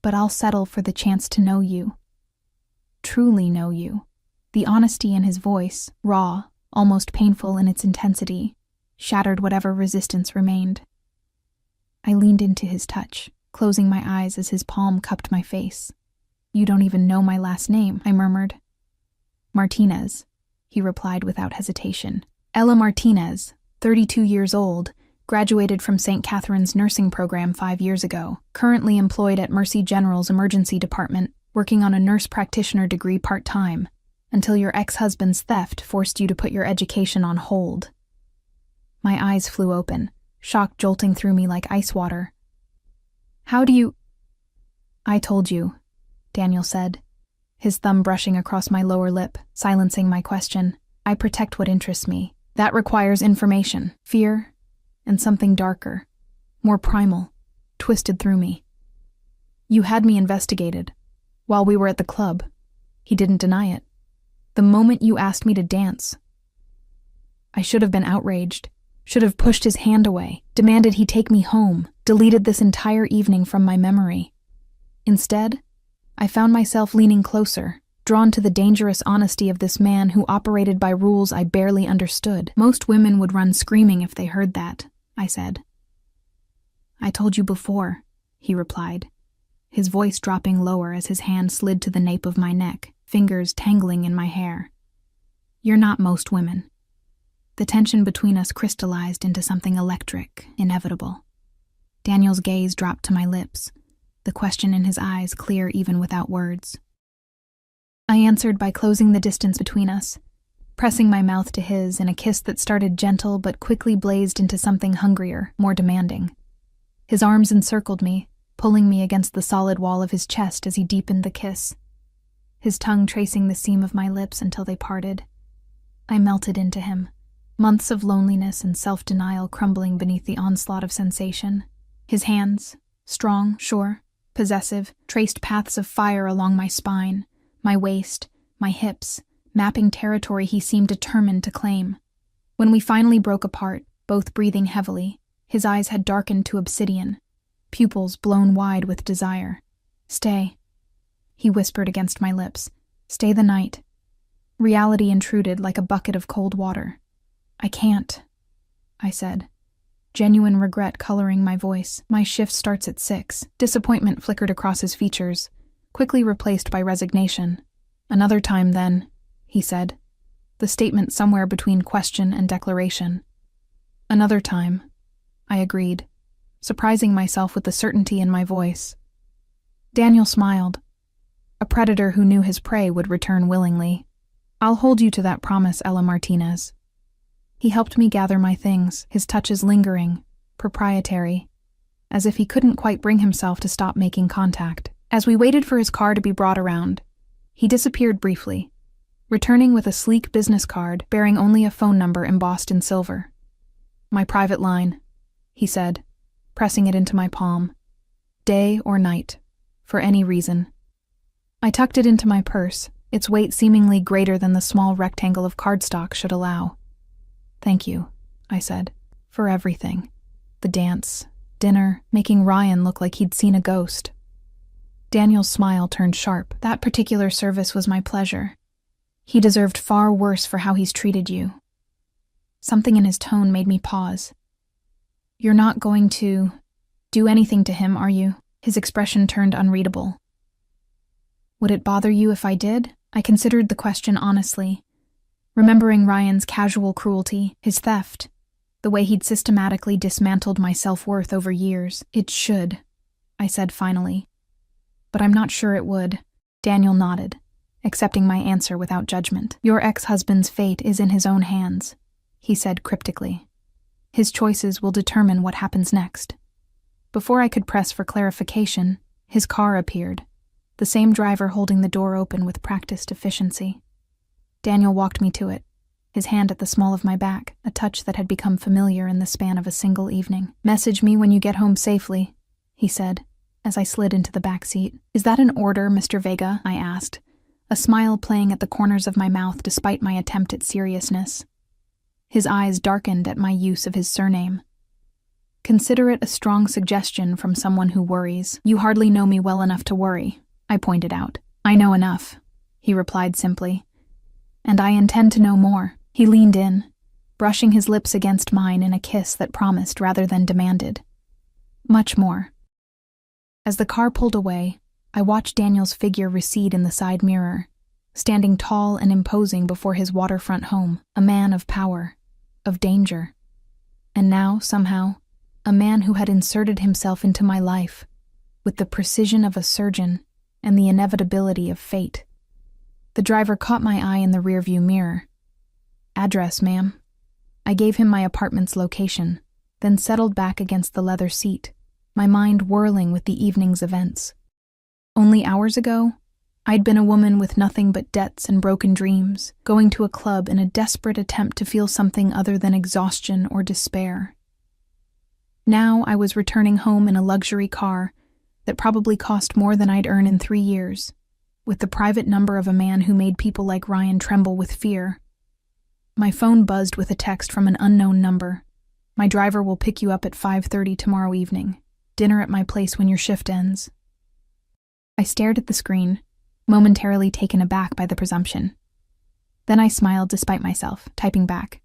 Speaker 1: But I'll settle for the chance to know you. Truly know you. The honesty in his voice, raw, almost painful in its intensity, shattered whatever resistance remained. I leaned into his touch, closing my eyes as his palm cupped my face. You don't even know my last name, I murmured. Martinez, he replied without hesitation. Ella Martinez, 32 years old, graduated from St. Catherine's nursing program 5 years ago, currently employed at Mercy General's emergency department, working on a nurse practitioner degree part-time, until your ex-husband's theft forced you to put your education on hold. My eyes flew open, shock jolting through me like ice water. How do you... I told you, Daniel said, his thumb brushing across my lower lip, silencing my question. I protect what interests me. That requires information, fear, and something darker, more primal, twisted through me. You had me investigated. While we were at the club, he didn't deny it. The moment you asked me to dance, I should have been outraged, should have pushed his hand away, demanded he take me home, deleted this entire evening from my memory. Instead, I found myself leaning closer, drawn to the dangerous honesty of this man who operated by rules I barely understood. Most women would run screaming if they heard that, I said. I told you before, he replied, his voice dropping lower as his hand slid to the nape of my neck, fingers tangling in my hair. You're not most women. The tension between us crystallized into something electric, inevitable. Daniel's gaze dropped to my lips, the question in his eyes clear even without words. I answered by closing the distance between us, pressing my mouth to his in a kiss that started gentle but quickly blazed into something hungrier, more demanding. His arms encircled me, pulling me against the solid wall of his chest as he deepened the kiss, his tongue tracing the seam of my lips until they parted. I melted into him, months of loneliness and self-denial crumbling beneath the onslaught of sensation. His hands, strong, sure, possessive, traced paths of fire along my spine, my waist, my hips, mapping territory he seemed determined to claim. When we finally broke apart, both breathing heavily, his eyes had darkened to obsidian, pupils blown wide with desire. Stay, he whispered against my lips. Stay the night. Reality intruded like a bucket of cold water. I can't, I said, genuine regret coloring my voice. My shift starts at 6. Disappointment flickered across his features, quickly replaced by resignation. Another time, then, he said, the statement somewhere between question and declaration. Another time, I agreed, surprising myself with the certainty in my voice. Daniel smiled. A predator who knew his prey would return willingly. I'll hold you to that promise, Ella Martinez. He helped me gather my things, his touches lingering, proprietary, as if he couldn't quite bring himself to stop making contact. As we waited for his car to be brought around, he disappeared briefly, returning with a sleek business card bearing only a phone number embossed in silver. My private line, he said, pressing it into my palm. Day or night, for any reason. I tucked it into my purse, its weight seemingly greater than the small rectangle of cardstock should allow. Thank you, I said, for everything. The dance, dinner, making Ryan look like he'd seen a ghost. Daniel's smile turned sharp. That particular service was my pleasure. He deserved far worse for how he's treated you. Something in his tone made me pause. You're not going to do anything to him, are you? His expression turned unreadable. Would it bother you if I did? I considered the question honestly, remembering Ryan's casual cruelty, his theft, the way he'd systematically dismantled my self-worth over years. It should, I said finally. But I'm not sure it would. Daniel nodded, accepting my answer without judgment. Your ex-husband's fate is in his own hands, he said cryptically. His choices will determine what happens next. Before I could press for clarification, his car appeared, the same driver holding the door open with practiced efficiency. Daniel walked me to it, his hand at the small of my back, a touch that had become familiar in the span of a single evening. Message me when you get home safely, he said, as I slid into the back seat. Is that an order, Mr. Vega? I asked, a smile playing at the corners of my mouth despite my attempt at seriousness. His eyes darkened at my use of his surname. Consider it a strong suggestion from someone who worries. You hardly know me well enough to worry, I pointed out. I know enough, he replied simply. And I intend to know more. He leaned in, brushing his lips against mine in a kiss that promised rather than demanded. Much more. As the car pulled away, I watched Daniel's figure recede in the side mirror, standing tall and imposing before his waterfront home, a man of power, of danger. And now, somehow, a man who had inserted himself into my life, with the precision of a surgeon and the inevitability of fate. The driver caught my eye in the rearview mirror. Address, ma'am. I gave him my apartment's location, then settled back against the leather seat, my mind whirling with the evening's events. Only hours ago, I'd been a woman with nothing but debts and broken dreams, going to a club in a desperate attempt to feel something other than exhaustion or despair. Now I was returning home in a luxury car that probably cost more than I'd earn in 3 years, with the private number of a man who made people like Ryan tremble with fear. My phone buzzed with a text from an unknown number. My driver will pick you up at 5:30 tomorrow evening. Dinner at my place when your shift ends. I stared at the screen, momentarily taken aback by the presumption. Then I smiled despite myself, typing back.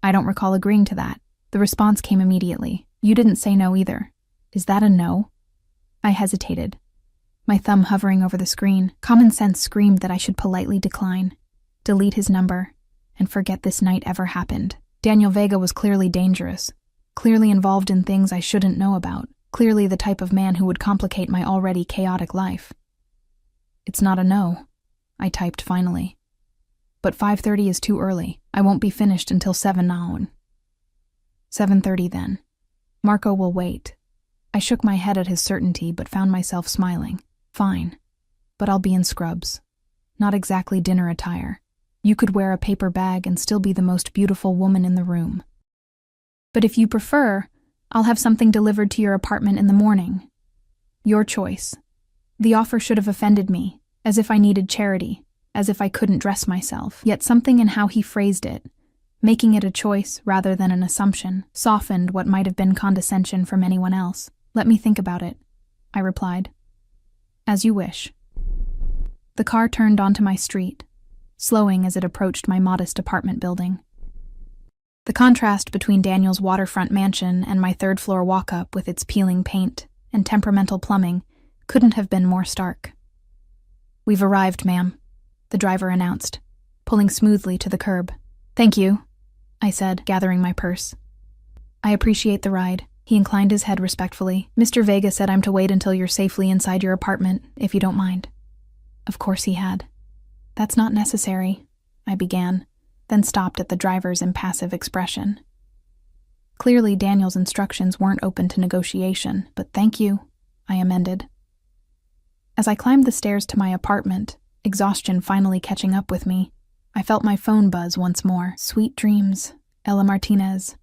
Speaker 1: I don't recall agreeing to that. The response came immediately. You didn't say no either. Is that a no? I hesitated, my thumb hovering over the screen. Common sense screamed that I should politely decline, delete his number, and forget this night ever happened. Daniel Vega was clearly dangerous, clearly involved in things I shouldn't know about, clearly the type of man who would complicate my already chaotic life. It's not a no, I typed finally. But 5:30 is too early. I won't be finished until 7 now. 7:30 then. Marco will wait. I shook my head at his certainty but found myself smiling. Fine. But I'll be in scrubs. Not exactly dinner attire. You could wear a paper bag and still be the most beautiful woman in the room. But if you prefer, I'll have something delivered to your apartment in the morning. Your choice. The offer should have offended me, as if I needed charity, as if I couldn't dress myself. Yet something in how he phrased it, making it a choice rather than an assumption, softened what might have been condescension from anyone else. Let me think about it, I replied. As you wish. The car turned onto my street, slowing as it approached my modest apartment building. The contrast between Daniel's waterfront mansion and my third-floor walk-up with its peeling paint and temperamental plumbing couldn't have been more stark. We've arrived, ma'am, the driver announced, pulling smoothly to the curb. Thank you, I said, gathering my purse. I appreciate the ride. He inclined his head respectfully. Mr. Vega said I'm to wait until you're safely inside your apartment, if you don't mind. Of course he had. That's not necessary, I began, then stopped at the driver's impassive expression. Clearly, Daniel's instructions weren't open to negotiation, but thank you, I amended. As I climbed the stairs to my apartment, exhaustion finally catching up with me, I felt my phone buzz once more. Sweet dreams, Ella Martinez.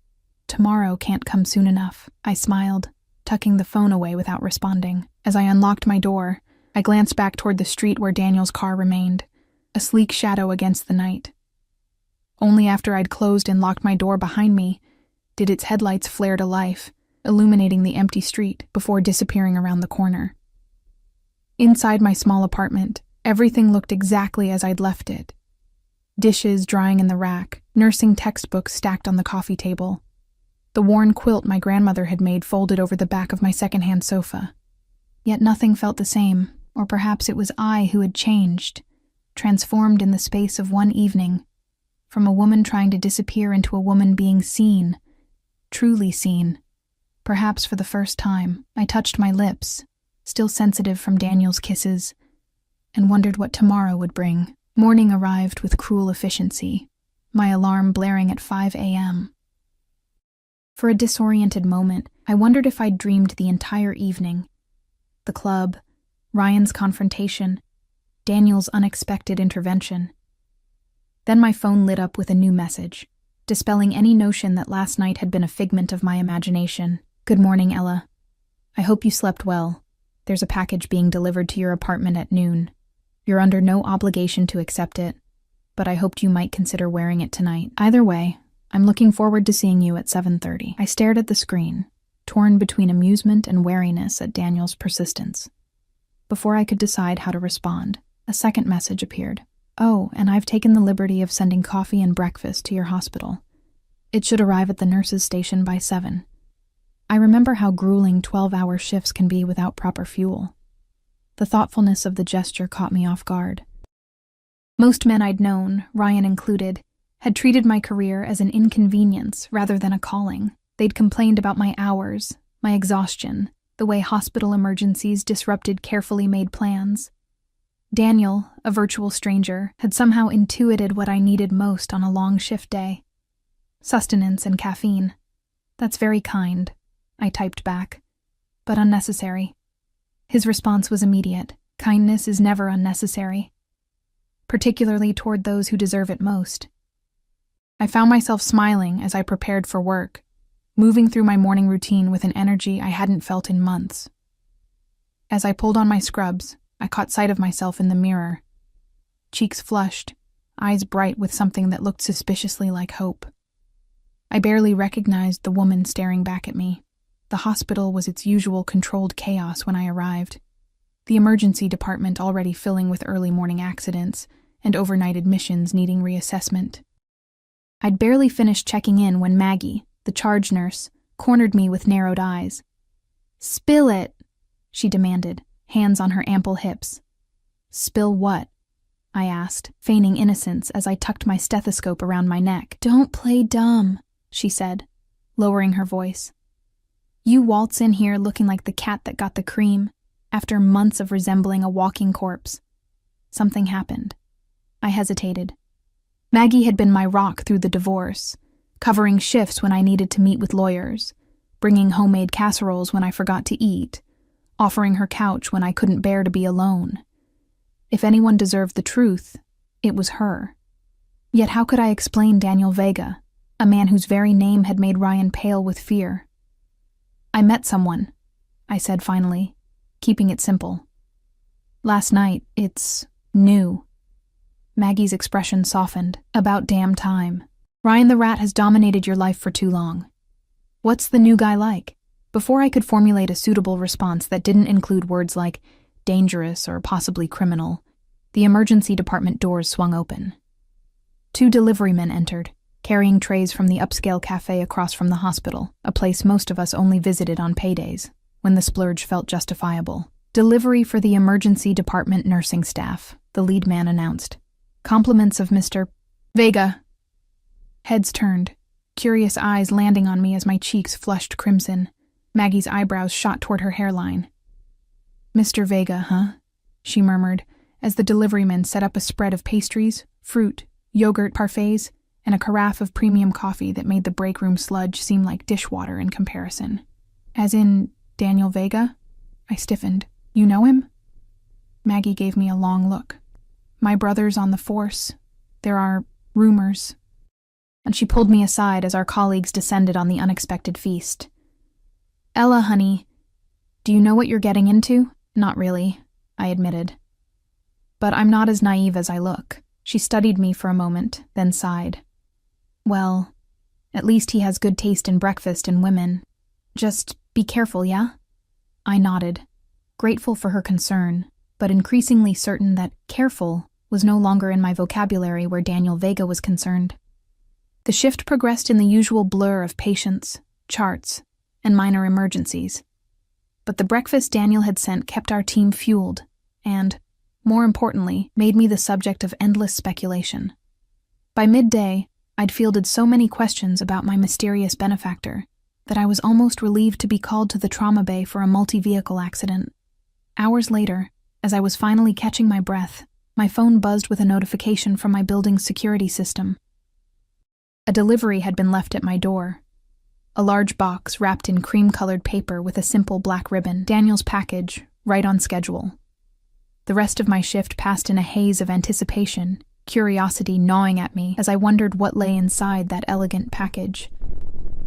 Speaker 1: Tomorrow can't come soon enough, I smiled, tucking the phone away without responding. As I unlocked my door, I glanced back toward the street where Daniel's car remained, a sleek shadow against the night. Only after I'd closed and locked my door behind me did its headlights flare to life, illuminating the empty street before disappearing around the corner. Inside my small apartment, everything looked exactly as I'd left it. Dishes drying in the rack, nursing textbooks stacked on the coffee table, the worn quilt my grandmother had made folded over the back of my secondhand sofa. Yet nothing felt the same, or perhaps it was I who had changed, transformed in the space of one evening, from a woman trying to disappear into a woman being seen, truly seen. Perhaps for the first time, I touched my lips, still sensitive from Daniel's kisses, and wondered what tomorrow would bring. Morning arrived with cruel efficiency, my alarm blaring at 5 a.m. For a disoriented moment, I wondered if I'd dreamed the entire evening. The club, Ryan's confrontation, Daniel's unexpected intervention. Then my phone lit up with a new message, dispelling any notion that last night had been a figment of my imagination. Good morning, Ella. I hope you slept well. There's a package being delivered to your apartment at noon. You're under no obligation to accept it, but I hoped you might consider wearing it tonight. Either way, I'm looking forward to seeing you at 7:30. I stared at the screen, torn between amusement and wariness at Daniel's persistence. Before I could decide how to respond, a second message appeared. Oh, and I've taken the liberty of sending coffee and breakfast to your hospital. It should arrive at the nurse's station by 7. I remember how grueling 12-hour shifts can be without proper fuel. The thoughtfulness of the gesture caught me off guard. Most men I'd known, Ryan included, had treated my career as an inconvenience rather than a calling. They'd complained about my hours, my exhaustion, the way hospital emergencies disrupted carefully made plans. Daniel, a virtual stranger, had somehow intuited what I needed most on a long shift day. Sustenance and caffeine. That's very kind, I typed back, but unnecessary. His response was immediate. Kindness is never unnecessary, particularly toward those who deserve it most. I found myself smiling as I prepared for work, moving through my morning routine with an energy I hadn't felt in months. As I pulled on my scrubs, I caught sight of myself in the mirror. Cheeks flushed, eyes bright with something that looked suspiciously like hope. I barely recognized the woman staring back at me. The hospital was its usual controlled chaos when I arrived. The emergency department already filling with early morning accidents and overnight admissions needing reassessment. I'd barely finished checking in when Maggie, the charge nurse, cornered me with narrowed eyes. "Spill it," she demanded, hands on her ample hips. "Spill what?" I asked, feigning innocence as I tucked my stethoscope around my neck. "Don't play dumb," she said, lowering her voice. "You waltz in here looking like the cat that got the cream, after months of resembling a walking corpse." Something happened. I hesitated. Maggie had been my rock through the divorce, covering shifts when I needed to meet with lawyers, bringing homemade casseroles when I forgot to eat, offering her couch when I couldn't bear to be alone. If anyone deserved the truth, it was her. Yet how could I explain Daniel Vega, a man whose very name had made Ryan pale with fear? "I met someone," I said finally, keeping it simple. "Last night, it's new." Maggie's expression softened. "About damn time. Ryan the Rat has dominated your life for too long. What's the new guy like?" Before I could formulate a suitable response that didn't include words like dangerous or possibly criminal, the emergency department doors swung open. 2 deliverymen entered, carrying trays from the upscale cafe across from the hospital, a place most of us only visited on paydays, when the splurge felt justifiable. "Delivery for the emergency department nursing staff," the lead man announced. "Compliments of Mr. Vega." Heads turned, curious eyes landing on me as my cheeks flushed crimson. Maggie's eyebrows shot toward her hairline. "Mr. Vega, huh?" she murmured, as the deliveryman set up a spread of pastries, fruit, yogurt parfaits, and a carafe of premium coffee that made the break room sludge seem like dishwater in comparison. As in Daniel Vega? I stiffened. You know him? Maggie gave me a long look. My brother's on the force. There are rumors. And she pulled me aside as our colleagues descended on the unexpected feast. Ella, honey, do you know what you're getting into? Not really, I admitted. But I'm not as naive as I look. She studied me for a moment, then sighed. Well, at least he has good taste in breakfast and women. Just be careful, yeah? I nodded, grateful for her concern, but increasingly certain that careful was no longer in my vocabulary where Daniel Vega was concerned. The shift progressed in the usual blur of patients, charts, and minor emergencies. But the breakfast Daniel had sent kept our team fueled and, more importantly, made me the subject of endless speculation. By midday, I'd fielded so many questions about my mysterious benefactor that I was almost relieved to be called to the trauma bay for a multi-vehicle accident. Hours later, as I was finally catching my breath, my phone buzzed with a notification from my building's security system. A delivery had been left at my door. A large box wrapped in cream-colored paper with a simple black ribbon. Daniel's package, right on schedule. The rest of my shift passed in a haze of anticipation, curiosity gnawing at me as I wondered what lay inside that elegant package.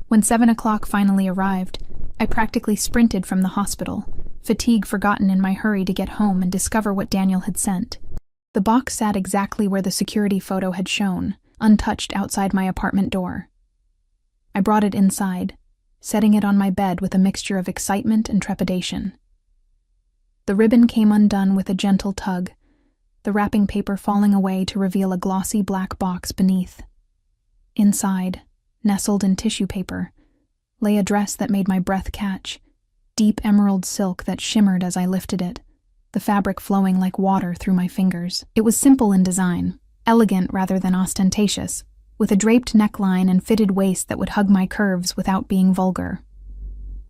Speaker 1: When 7 o'clock finally arrived, I practically sprinted from the hospital, fatigue forgotten in my hurry to get home and discover what Daniel had sent. The box sat exactly where the security photo had shown, untouched outside my apartment door. I brought it inside, setting it on my bed with a mixture of excitement and trepidation. The ribbon came undone with a gentle tug, the wrapping paper falling away to reveal a glossy black box beneath. Inside, nestled in tissue paper, lay a dress that made my breath catch, deep emerald silk that shimmered as I lifted it, the fabric flowing like water through my fingers. It was simple in design, elegant rather than ostentatious, with a draped neckline and fitted waist that would hug my curves without being vulgar.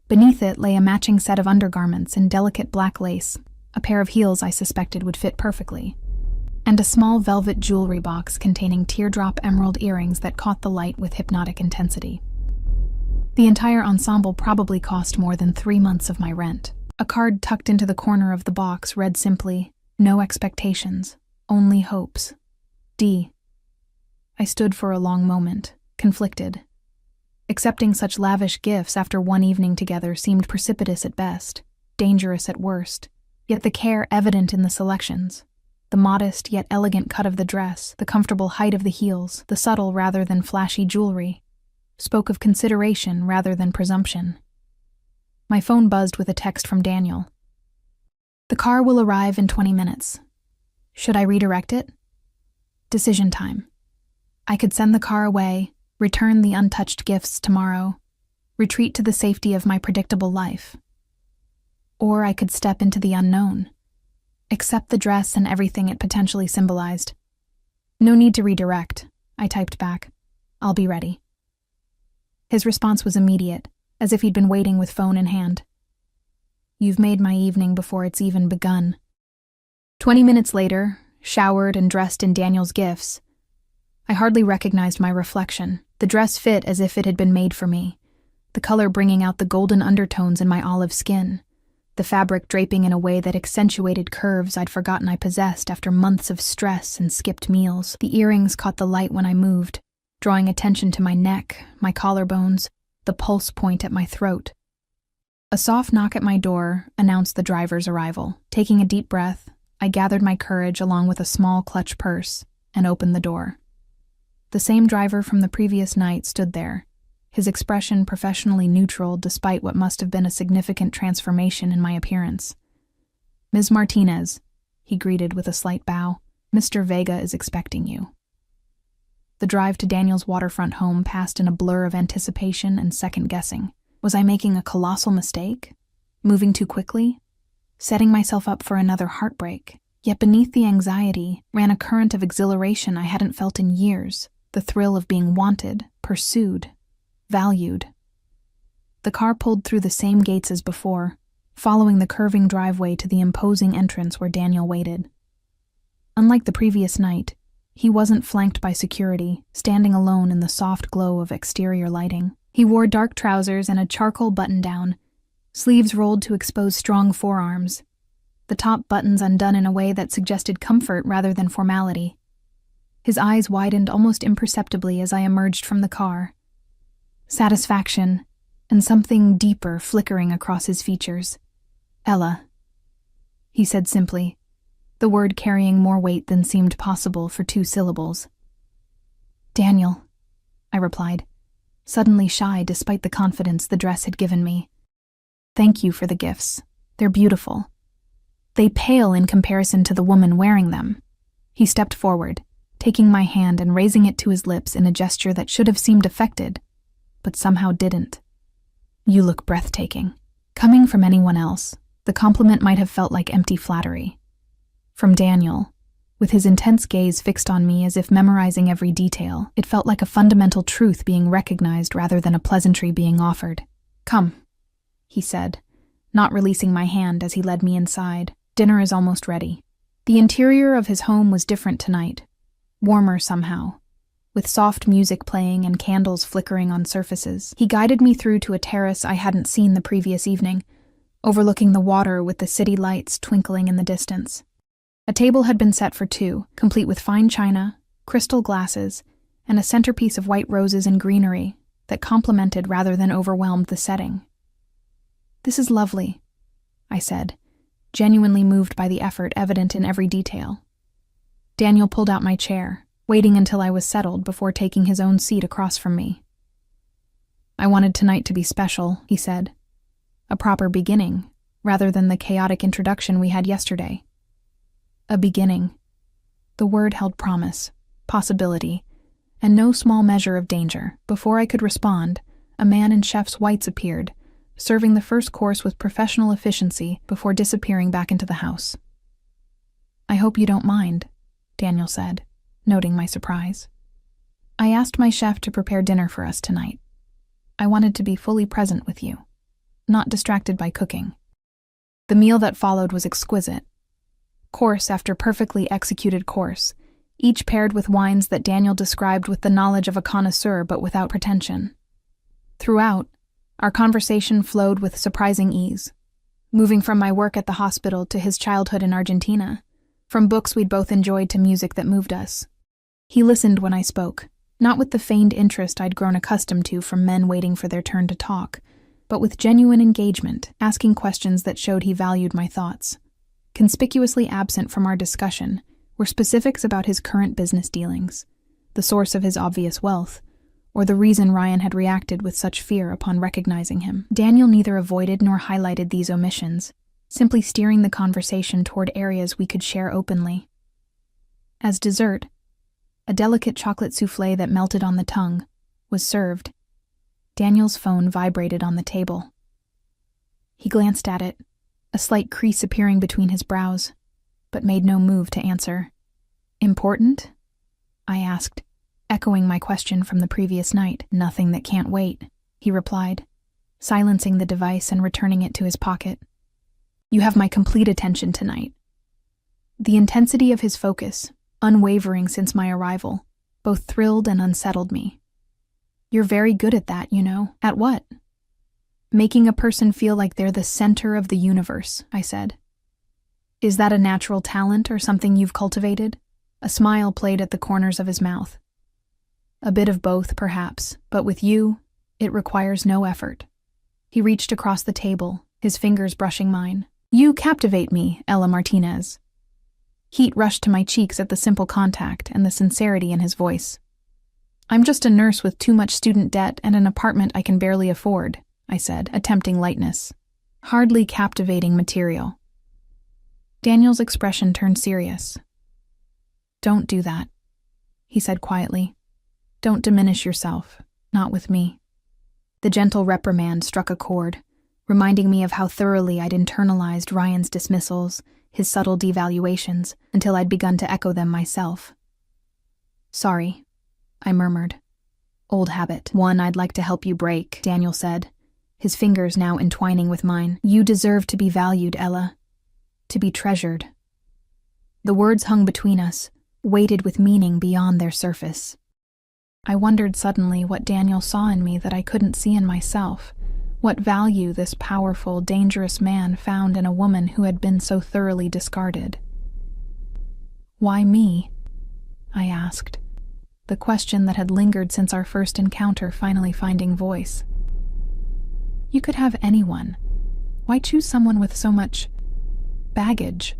Speaker 1: Beneath it lay a matching set of undergarments in delicate black lace, a pair of heels I suspected would fit perfectly, and a small velvet jewelry box containing teardrop emerald earrings that caught the light with hypnotic intensity. The entire ensemble probably cost more than 3 months of my rent. A card tucked into the corner of the box read simply, "No expectations, only hopes. D." I stood for a long moment, conflicted. Accepting such lavish gifts after one evening together seemed precipitous at best, dangerous at worst, yet the care evident in the selections, the modest yet elegant cut of the dress, the comfortable height of the heels, the subtle rather than flashy jewelry, spoke of consideration rather than presumption. My phone buzzed with a text from Daniel. "The car will arrive in 20 minutes. Should I redirect it? Decision time. I could send the car away, return the untouched gifts tomorrow, retreat to the safety of my predictable life. Or I could step into the unknown, accept the dress and everything it potentially symbolized. No need to redirect," I typed back. "I'll be ready." His response was immediate, as if he'd been waiting with phone in hand. "You've made my evening before it's even begun." 20 minutes later, showered and dressed in Daniel's gifts, I hardly recognized my reflection. The dress fit as if it had been made for me, the color bringing out the golden undertones in my olive skin, the fabric draping in a way that accentuated curves I'd forgotten I possessed after months of stress and skipped meals. The earrings caught the light when I moved, drawing attention to my neck, my collarbones, the pulse point at my throat. A soft knock at my door announced the driver's arrival. Taking a deep breath, I gathered my courage along with a small clutch purse and opened the door. The same driver from the previous night stood there, his expression professionally neutral despite what must have been a significant transformation in my appearance. "Ms. Martinez," he greeted with a slight bow, "Mr. Vega is expecting you." The drive to Daniel's waterfront home passed in a blur of anticipation and second-guessing. Was I making a colossal mistake? Moving too quickly? Setting myself up for another heartbreak? Yet beneath the anxiety ran a current of exhilaration I hadn't felt in years, the thrill of being wanted, pursued, valued. The car pulled through the same gates as before, following the curving driveway to the imposing entrance where Daniel waited. Unlike the previous night, he wasn't flanked by security, standing alone in the soft glow of exterior lighting. He wore dark trousers and a charcoal button-down, sleeves rolled to expose strong forearms, the top buttons undone in a way that suggested comfort rather than formality. His eyes widened almost imperceptibly as I emerged from the car. Satisfaction, and something deeper flickering across his features. "Ella," he said simply, the word carrying more weight than seemed possible for 2 syllables. "Daniel," I replied, suddenly shy despite the confidence the dress had given me. "Thank you for the gifts. They're beautiful. They pale in comparison to the woman wearing them." He stepped forward, taking my hand and raising it to his lips in a gesture that should have seemed affected, but somehow didn't. "You look breathtaking." Coming from anyone else, the compliment might have felt like empty flattery. From Daniel, with his intense gaze fixed on me as if memorizing every detail, it felt like a fundamental truth being recognized rather than a pleasantry being offered. "Come," he said, not releasing my hand as he led me inside. "Dinner is almost ready." The interior of his home was different tonight, warmer somehow, with soft music playing and candles flickering on surfaces. He guided me through to a terrace I hadn't seen the previous evening, overlooking the water with the city lights twinkling in the distance. A table had been set for 2, complete with fine china, crystal glasses, and a centerpiece of white roses and greenery that complemented rather than overwhelmed the setting. "This is lovely," I said, genuinely moved by the effort evident in every detail. Daniel pulled out my chair, waiting until I was settled before taking his own seat across from me. "I wanted tonight to be special," he said. "A proper beginning, rather than the chaotic introduction we had yesterday." A beginning. The word held promise, possibility, and no small measure of danger. Before I could respond, a man in chef's whites appeared, serving the first course with professional efficiency before disappearing back into the house. "I hope you don't mind," Daniel said, noting my surprise. "I asked my chef to prepare dinner for us tonight. I wanted to be fully present with you, not distracted by cooking." The meal that followed was exquisite. Course after perfectly executed course, each paired with wines that Daniel described with the knowledge of a connoisseur but without pretension. Throughout, our conversation flowed with surprising ease, moving from my work at the hospital to his childhood in Argentina, from books we'd both enjoyed to music that moved us. He listened when I spoke, not with the feigned interest I'd grown accustomed to from men waiting for their turn to talk, but with genuine engagement, asking questions that showed he valued my thoughts. Conspicuously absent from our discussion were specifics about his current business dealings, the source of his obvious wealth, or the reason Ryan had reacted with such fear upon recognizing him. Daniel neither avoided nor highlighted these omissions, simply steering the conversation toward areas we could share openly. As dessert, a delicate chocolate soufflé that melted on the tongue was served. Daniel's phone vibrated on the table. He glanced at it, a slight crease appearing between his brows, but made no move to answer. "Important?" I asked, echoing my question from the previous night. "Nothing that can't wait," he replied, silencing the device and returning it to his pocket. "You have my complete attention tonight." The intensity of his focus, unwavering since my arrival, both thrilled and unsettled me. "You're very good at that, you know." "At what?" "Making a person feel like they're the center of the universe," I said. "Is that a natural talent or something you've cultivated?" A smile played at the corners of his mouth. "A bit of both, perhaps, but with you, it requires no effort." He reached across the table, his fingers brushing mine. "You captivate me, Ella Martinez." Heat rushed to my cheeks at the simple contact and the sincerity in his voice. "I'm just a nurse with too much student debt and an apartment I can barely afford," I said, attempting lightness. "Hardly captivating material." Daniel's expression turned serious. "Don't do that," he said quietly. "Don't diminish yourself, not with me." The gentle reprimand struck a chord, reminding me of how thoroughly I'd internalized Ryan's dismissals, his subtle devaluations, until I'd begun to echo them myself. "Sorry," I murmured. "Old habit. One I'd like to help you break," Daniel said, his fingers now entwining with mine. "You deserve to be valued, Ella. To be treasured." The words hung between us, weighted with meaning beyond their surface. I wondered suddenly what Daniel saw in me that I couldn't see in myself, what value this powerful, dangerous man found in a woman who had been so thoroughly discarded. "Why me?" I asked, the question that had lingered since our first encounter finally finding voice. "You could have anyone. Why choose someone with so much baggage?"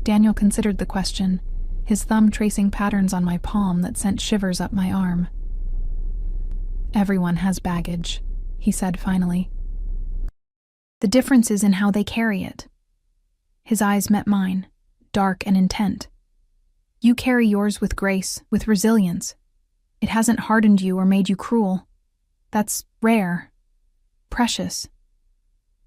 Speaker 1: Daniel considered the question, his thumb tracing patterns on my palm that sent shivers up my arm. "Everyone has baggage," he said finally. "The difference is in how they carry it." His eyes met mine, dark and intent. "You carry yours with grace, with resilience. It hasn't hardened you or made you cruel. That's rare. Precious."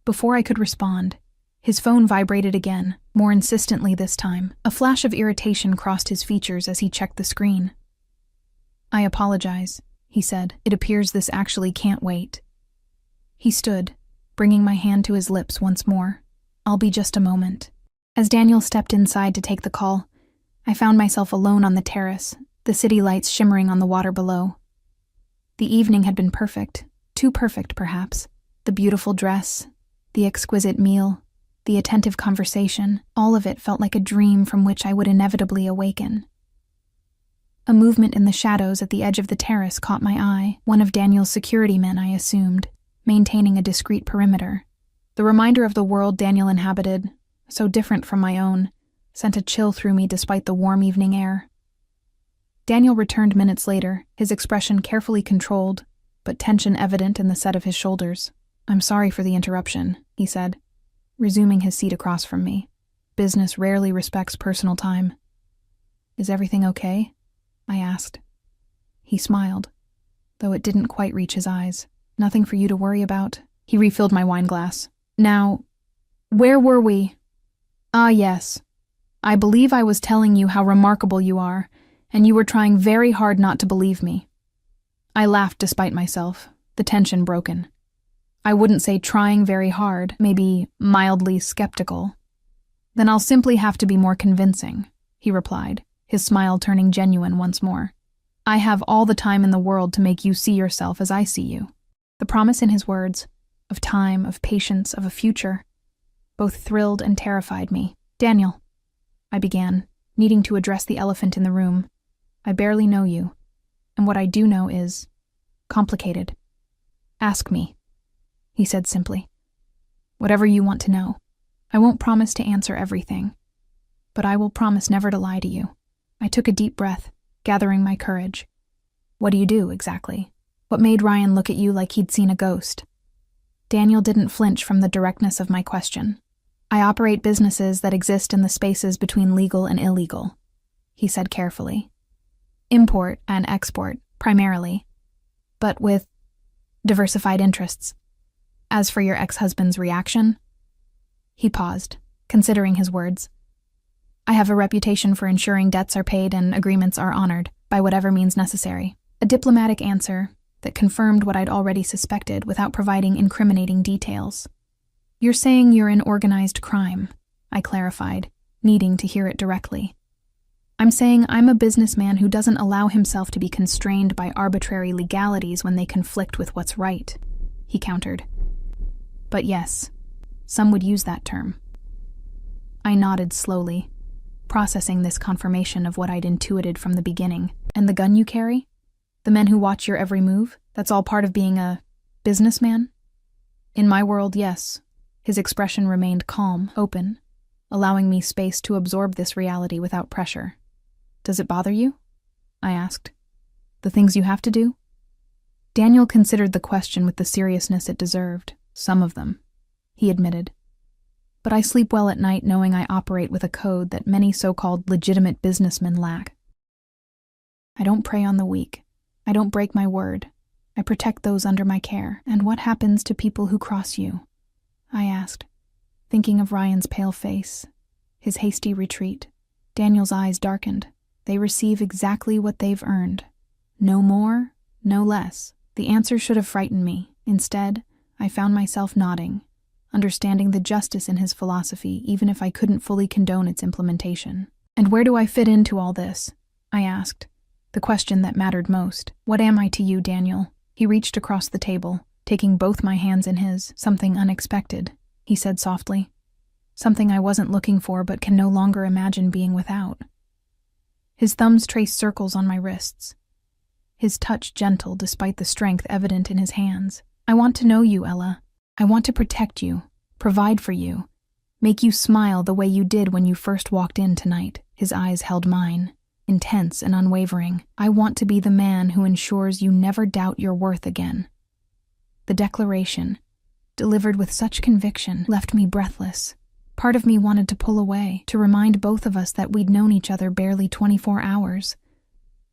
Speaker 1: Before I could respond, his phone vibrated again, more insistently this time. A flash of irritation crossed his features as he checked the screen. "I apologize," he said. "It appears this actually can't wait." He stood, bringing my hand to his lips once more. "I'll be just a moment." As Daniel stepped inside to take the call, I found myself alone on the terrace, the city lights shimmering on the water below. The evening had been perfect, too perfect perhaps. The beautiful dress, the exquisite meal, the attentive conversation, all of it felt like a dream from which I would inevitably awaken. A movement in the shadows at the edge of the terrace caught my eye, one of Daniel's security men, I assumed, maintaining a discreet perimeter. The reminder of the world Daniel inhabited, so different from my own, sent a chill through me despite the warm evening air. Daniel returned minutes later, his expression carefully controlled, but tension evident in the set of his shoulders. "I'm sorry for the interruption," he said, resuming his seat across from me. "Business rarely respects personal time." "Is everything okay?" I asked. He smiled, though it didn't quite reach his eyes. "Nothing for you to worry about." He refilled my wine glass. "Now, where were we? Ah, yes. I believe I was telling you how remarkable you are, and you were trying very hard not to believe me." I laughed despite myself, the tension broken. "I wouldn't say trying very hard, maybe mildly skeptical." "Then I'll simply have to be more convincing," he replied, his smile turning genuine once more. "I have all the time in the world to make you see yourself as I see you." The promise in his words, of time, of patience, of a future, both thrilled and terrified me. "Daniel," I began, needing to address the elephant in the room. "I barely know you, and what I do know is complicated. Ask me," he said simply. "Whatever you want to know. I won't promise to answer everything, but I will promise never to lie to you." I took a deep breath, gathering my courage. "What do you do, exactly? What made Ryan look at you like he'd seen a ghost?" Daniel didn't flinch from the directness of my question. "I operate businesses that exist in the spaces between legal and illegal," he said carefully. "Import and export, primarily, but with diversified interests. As for your ex-husband's reaction..." He paused, considering his words. "I have a reputation for ensuring debts are paid and agreements are honored, by whatever means necessary." A diplomatic answer that confirmed what I'd already suspected without providing incriminating details. "You're saying you're in organized crime," I clarified, needing to hear it directly. "I'm saying I'm a businessman who doesn't allow himself to be constrained by arbitrary legalities when they conflict with what's right," he countered. "But yes, some would use that term." I nodded slowly, processing this confirmation of what I'd intuited from the beginning. "And the gun you carry? The men who watch your every move? That's all part of being a businessman?" "In my world, yes." His expression remained calm, open, allowing me space to absorb this reality without pressure. "Does it bother you?" I asked. "The things you have to do?" Daniel considered the question with the seriousness it deserved. "Some of them," he admitted. "But I sleep well at night knowing I operate with a code that many so-called legitimate businessmen lack. I don't prey on the weak. I don't break my word. I protect those under my care." "And what happens to people who cross you?" I asked, thinking of Ryan's pale face, his hasty retreat. Daniel's eyes darkened. "They receive exactly what they've earned. No more, no less." The answer should have frightened me. Instead, I found myself nodding, understanding the justice in his philosophy even if I couldn't fully condone its implementation. "And where do I fit into all this?" I asked, the question that mattered most. "What am I to you, Daniel?" He reached across the table, taking both my hands in his. "Something unexpected," he said softly. "Something I wasn't looking for but can no longer imagine being without." His thumbs traced circles on my wrists, his touch gentle despite the strength evident in his hands. "I want to know you, Ella. I want to protect you, provide for you, make you smile the way you did when you first walked in tonight." His eyes held mine, intense and unwavering. "I want to be the man who ensures you never doubt your worth again." The declaration, delivered with such conviction, left me breathless. Part of me wanted to pull away, to remind both of us that we'd known each other barely 24 hours,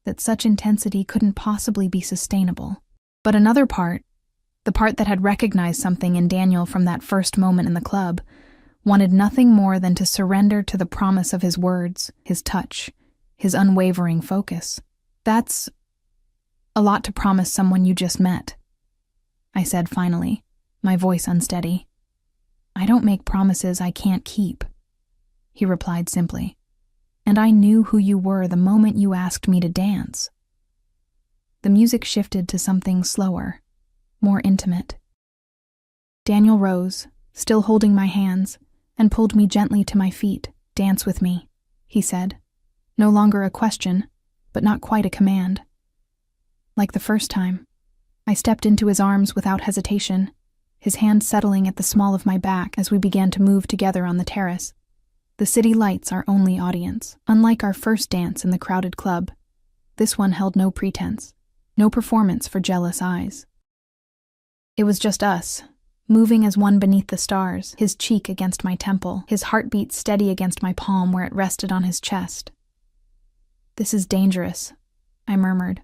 Speaker 1: that such intensity couldn't possibly be sustainable. But another part, the part that had recognized something in Daniel from that first moment in the club, wanted nothing more than to surrender to the promise of his words, his touch, his unwavering focus. "That's a lot to promise someone you just met," I said finally, my voice unsteady. "I don't make promises I can't keep," he replied simply. "And I knew who you were the moment you asked me to dance." The music shifted to something slower, more intimate. Daniel rose, still holding my hands, and pulled me gently to my feet. "Dance with me," he said. No longer a question, but not quite a command. Like the first time, I stepped into his arms without hesitation, his hand settling at the small of my back as we began to move together on the terrace. The city lights our only audience. Unlike our first dance in the crowded club, this one held no pretense, no performance for jealous eyes. It was just us, moving as one beneath the stars, his cheek against my temple, his heartbeat steady against my palm where it rested on his chest. "This is dangerous," I murmured,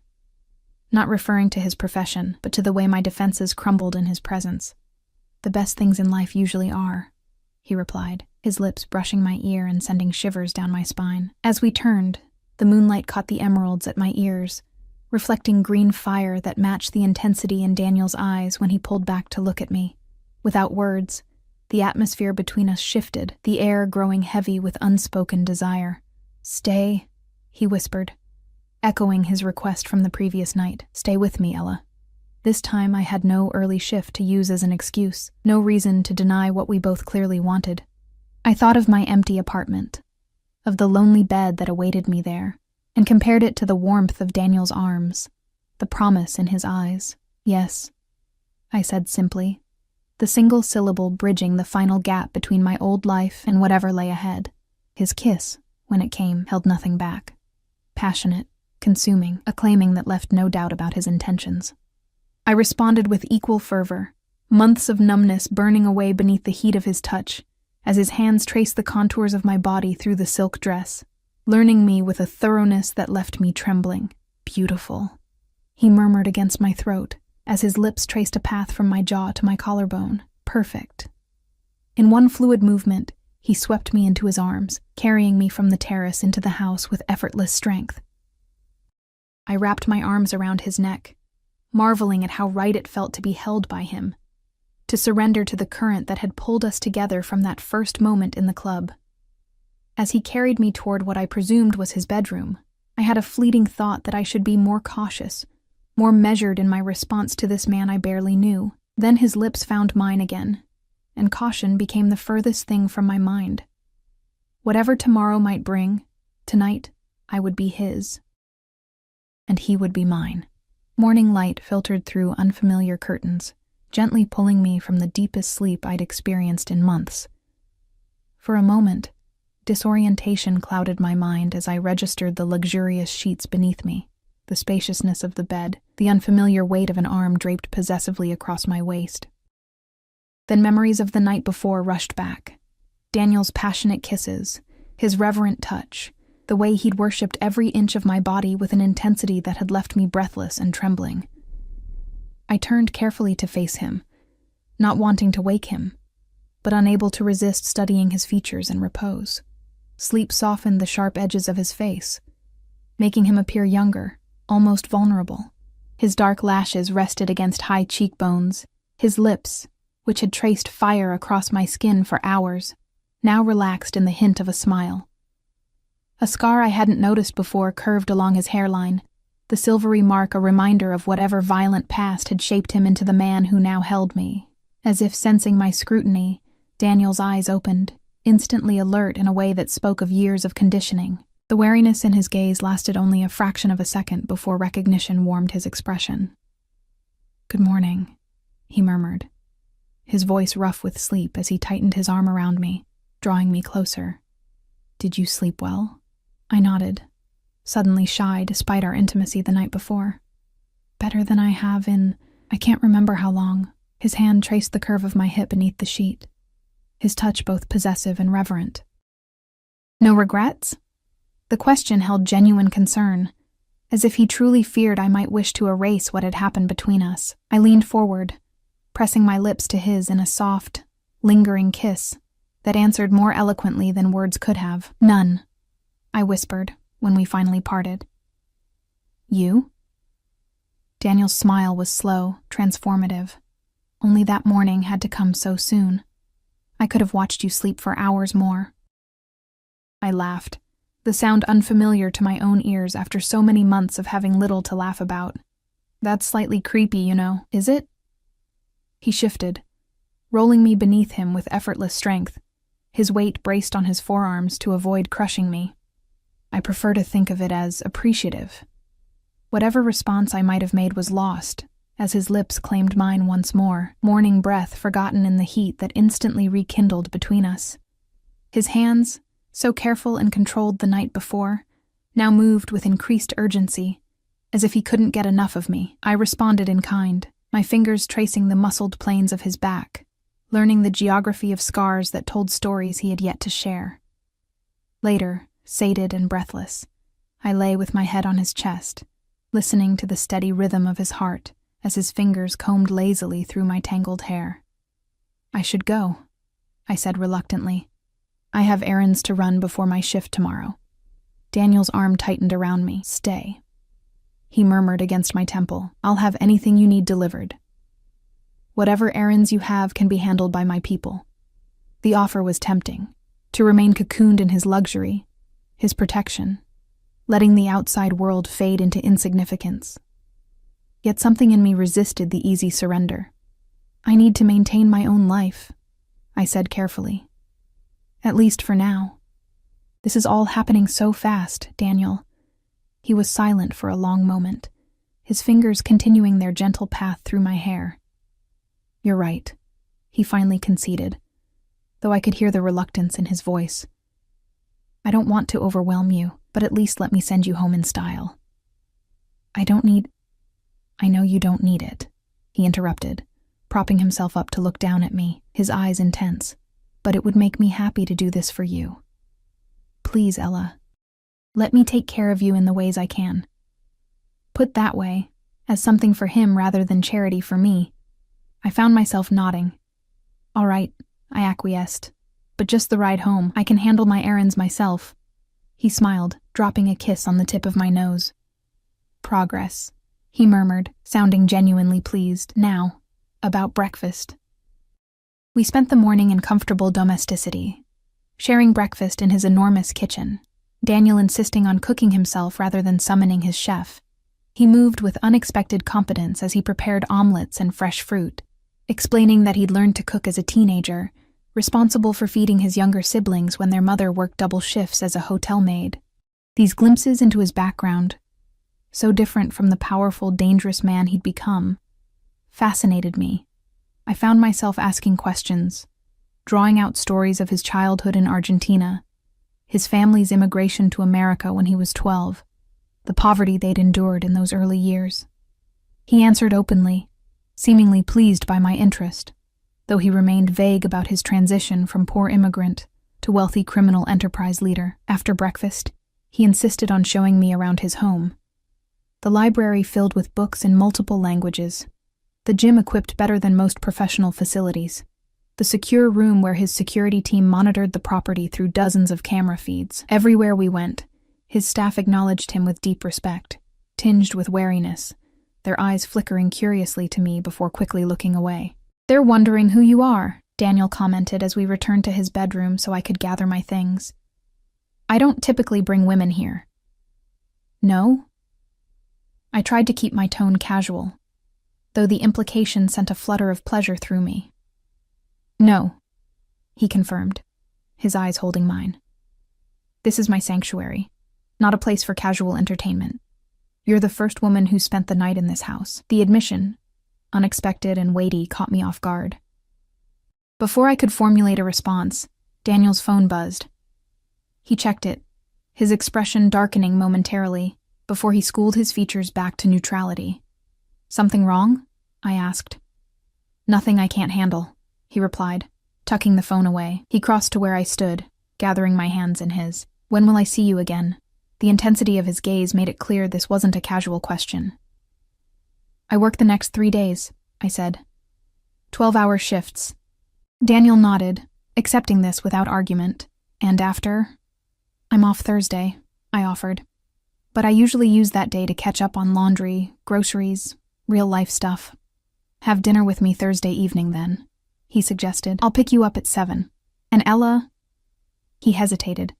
Speaker 1: not referring to his profession, but to the way my defenses crumbled in his presence. "The best things in life usually are," he replied, his lips brushing my ear and sending shivers down my spine. As we turned, the moonlight caught the emeralds at my ears, reflecting green fire that matched the intensity in Daniel's eyes when he pulled back to look at me. Without words, the atmosphere between us shifted, the air growing heavy with unspoken desire. "Stay," he whispered, echoing his request from the previous night. "Stay with me, Ella." This time I had no early shift to use as an excuse, no reason to deny what we both clearly wanted. I thought of my empty apartment, of the lonely bed that awaited me there, and compared it to the warmth of Daniel's arms, the promise in his eyes. "Yes," I said simply, the single syllable bridging the final gap between my old life and whatever lay ahead. His kiss, when it came, held nothing back. Passionate, consuming, a claiming that left no doubt about his intentions. I responded with equal fervor, months of numbness burning away beneath the heat of his touch, as his hands traced the contours of my body through the silk dress, learning me with a thoroughness that left me trembling. "Beautiful," he murmured against my throat, as his lips traced a path from my jaw to my collarbone. "Perfect." In one fluid movement, he swept me into his arms, carrying me from the terrace into the house with effortless strength. I wrapped my arms around his neck, marveling at how right it felt to be held by him, to surrender to the current that had pulled us together from that first moment in the club. As he carried me toward what I presumed was his bedroom, I had a fleeting thought that I should be more cautious, more measured in my response to this man I barely knew. Then his lips found mine again, and caution became the furthest thing from my mind. Whatever tomorrow might bring, tonight I would be his, and he would be mine. Morning light filtered through unfamiliar curtains, gently pulling me from the deepest sleep I'd experienced in months. For a moment, disorientation clouded my mind as I registered the luxurious sheets beneath me, the spaciousness of the bed, the unfamiliar weight of an arm draped possessively across my waist. Then memories of the night before rushed back. Daniel's passionate kisses, his reverent touch, the way he'd worshipped every inch of my body with an intensity that had left me breathless and trembling. I turned carefully to face him, not wanting to wake him, but unable to resist studying his features in repose. Sleep softened the sharp edges of his face, making him appear younger, almost vulnerable. His dark lashes rested against high cheekbones, his lips, which had traced fire across my skin for hours, now relaxed in the hint of a smile. A scar I hadn't noticed before curved along his hairline, the silvery mark a reminder of whatever violent past had shaped him into the man who now held me. As if sensing my scrutiny, Daniel's eyes opened, instantly alert in a way that spoke of years of conditioning. The wariness in his gaze lasted only a fraction of a second before recognition warmed his expression. "Good morning," he murmured, his voice rough with sleep as he tightened his arm around me, drawing me closer. "Did you sleep well?" I nodded, suddenly shy despite our intimacy the night before. "Better than I have I can't remember how long." His hand traced the curve of my hip beneath the sheet, his touch both possessive and reverent. "No regrets?" The question held genuine concern, as if he truly feared I might wish to erase what had happened between us. I leaned forward, pressing my lips to his in a soft, lingering kiss that answered more eloquently than words could have. "None," I whispered when we finally parted. "You?" Daniel's smile was slow, transformative. Only that morning had to come so soon. I could have watched you sleep for hours more. I laughed, the sound unfamiliar to my own ears after so many months of having little to laugh about. "That's slightly creepy, you know, is it?" He shifted, rolling me beneath him with effortless strength, his weight braced on his forearms to avoid crushing me. I prefer to think of it as appreciative. Whatever response I might have made was lost, as his lips claimed mine once more, morning breath forgotten in the heat that instantly rekindled between us. His hands, so careful and controlled the night before, now moved with increased urgency, as if he couldn't get enough of me. I responded in kind, my fingers tracing the muscled planes of his back, learning the geography of scars that told stories he had yet to share. Later, sated and breathless, I lay with my head on his chest, listening to the steady rhythm of his heart as his fingers combed lazily through my tangled hair. "I should go," I said reluctantly. "I have errands to run before my shift tomorrow." Daniel's arm tightened around me. "Stay," he murmured against my temple. "I'll have anything you need delivered. Whatever errands you have can be handled by my people." The offer was tempting, to remain cocooned in his luxury, his protection, letting the outside world fade into insignificance. Yet something in me resisted the easy surrender. "I need to maintain my own life," I said carefully. "At least for now. This is all happening so fast, Daniel." He was silent for a long moment, his fingers continuing their gentle path through my hair. "You're right," he finally conceded, though I could hear the reluctance in his voice. "I don't want to overwhelm you, but at least let me send you home in style." I know you don't need it," he interrupted, propping himself up to look down at me, his eyes intense. "But it would make me happy to do this for you. Please, Ella, let me take care of you in the ways I can." Put that way, as something for him rather than charity for me, I found myself nodding. "All right," I acquiesced, "but just the ride home. I can handle my errands myself." He smiled, dropping a kiss on the tip of my nose. "Progress," he murmured, sounding genuinely pleased. "Now, about breakfast." We spent the morning in comfortable domesticity, sharing breakfast in his enormous kitchen, Daniel insisting on cooking himself rather than summoning his chef. He moved with unexpected competence as he prepared omelets and fresh fruit, explaining that he'd learned to cook as a teenager, responsible for feeding his younger siblings when their mother worked double shifts as a hotel maid. These glimpses into his background, so different from the powerful, dangerous man he'd become, fascinated me. I found myself asking questions, drawing out stories of his childhood in Argentina, his family's immigration to America when he was 12, the poverty they'd endured in those early years. He answered openly, seemingly pleased by my interest, though he remained vague about his transition from poor immigrant to wealthy criminal enterprise leader. After breakfast, he insisted on showing me around his home. The library filled with books in multiple languages, the gym equipped better than most professional facilities, the secure room where his security team monitored the property through dozens of camera feeds. Everywhere we went, his staff acknowledged him with deep respect, tinged with wariness, their eyes flickering curiously to me before quickly looking away. They're wondering who you are, Daniel commented as we returned to his bedroom so I could gather my things. I don't typically bring women here. No? I tried to keep my tone casual, though the implication sent a flutter of pleasure through me. No, he confirmed, his eyes holding mine. This is my sanctuary, not a place for casual entertainment. You're the first woman who spent the night in this house. The admission, unexpected and weighty, caught me off guard. Before I could formulate a response, Daniel's phone buzzed. He checked it, his expression darkening momentarily before he schooled his features back to neutrality. Something wrong? I asked. Nothing I can't handle, he replied, tucking the phone away. He crossed to where I stood, gathering my hands in his. When will I see you again? The intensity of his gaze made it clear this wasn't a casual question. I work the next 3 days, I said. 12-hour shifts. Daniel nodded, accepting this without argument. And after? I'm off Thursday, I offered. But I usually use that day to catch up on laundry, groceries, real-life stuff. Have dinner with me Thursday evening then, he suggested. I'll pick you up at 7. And Ella? He hesitated,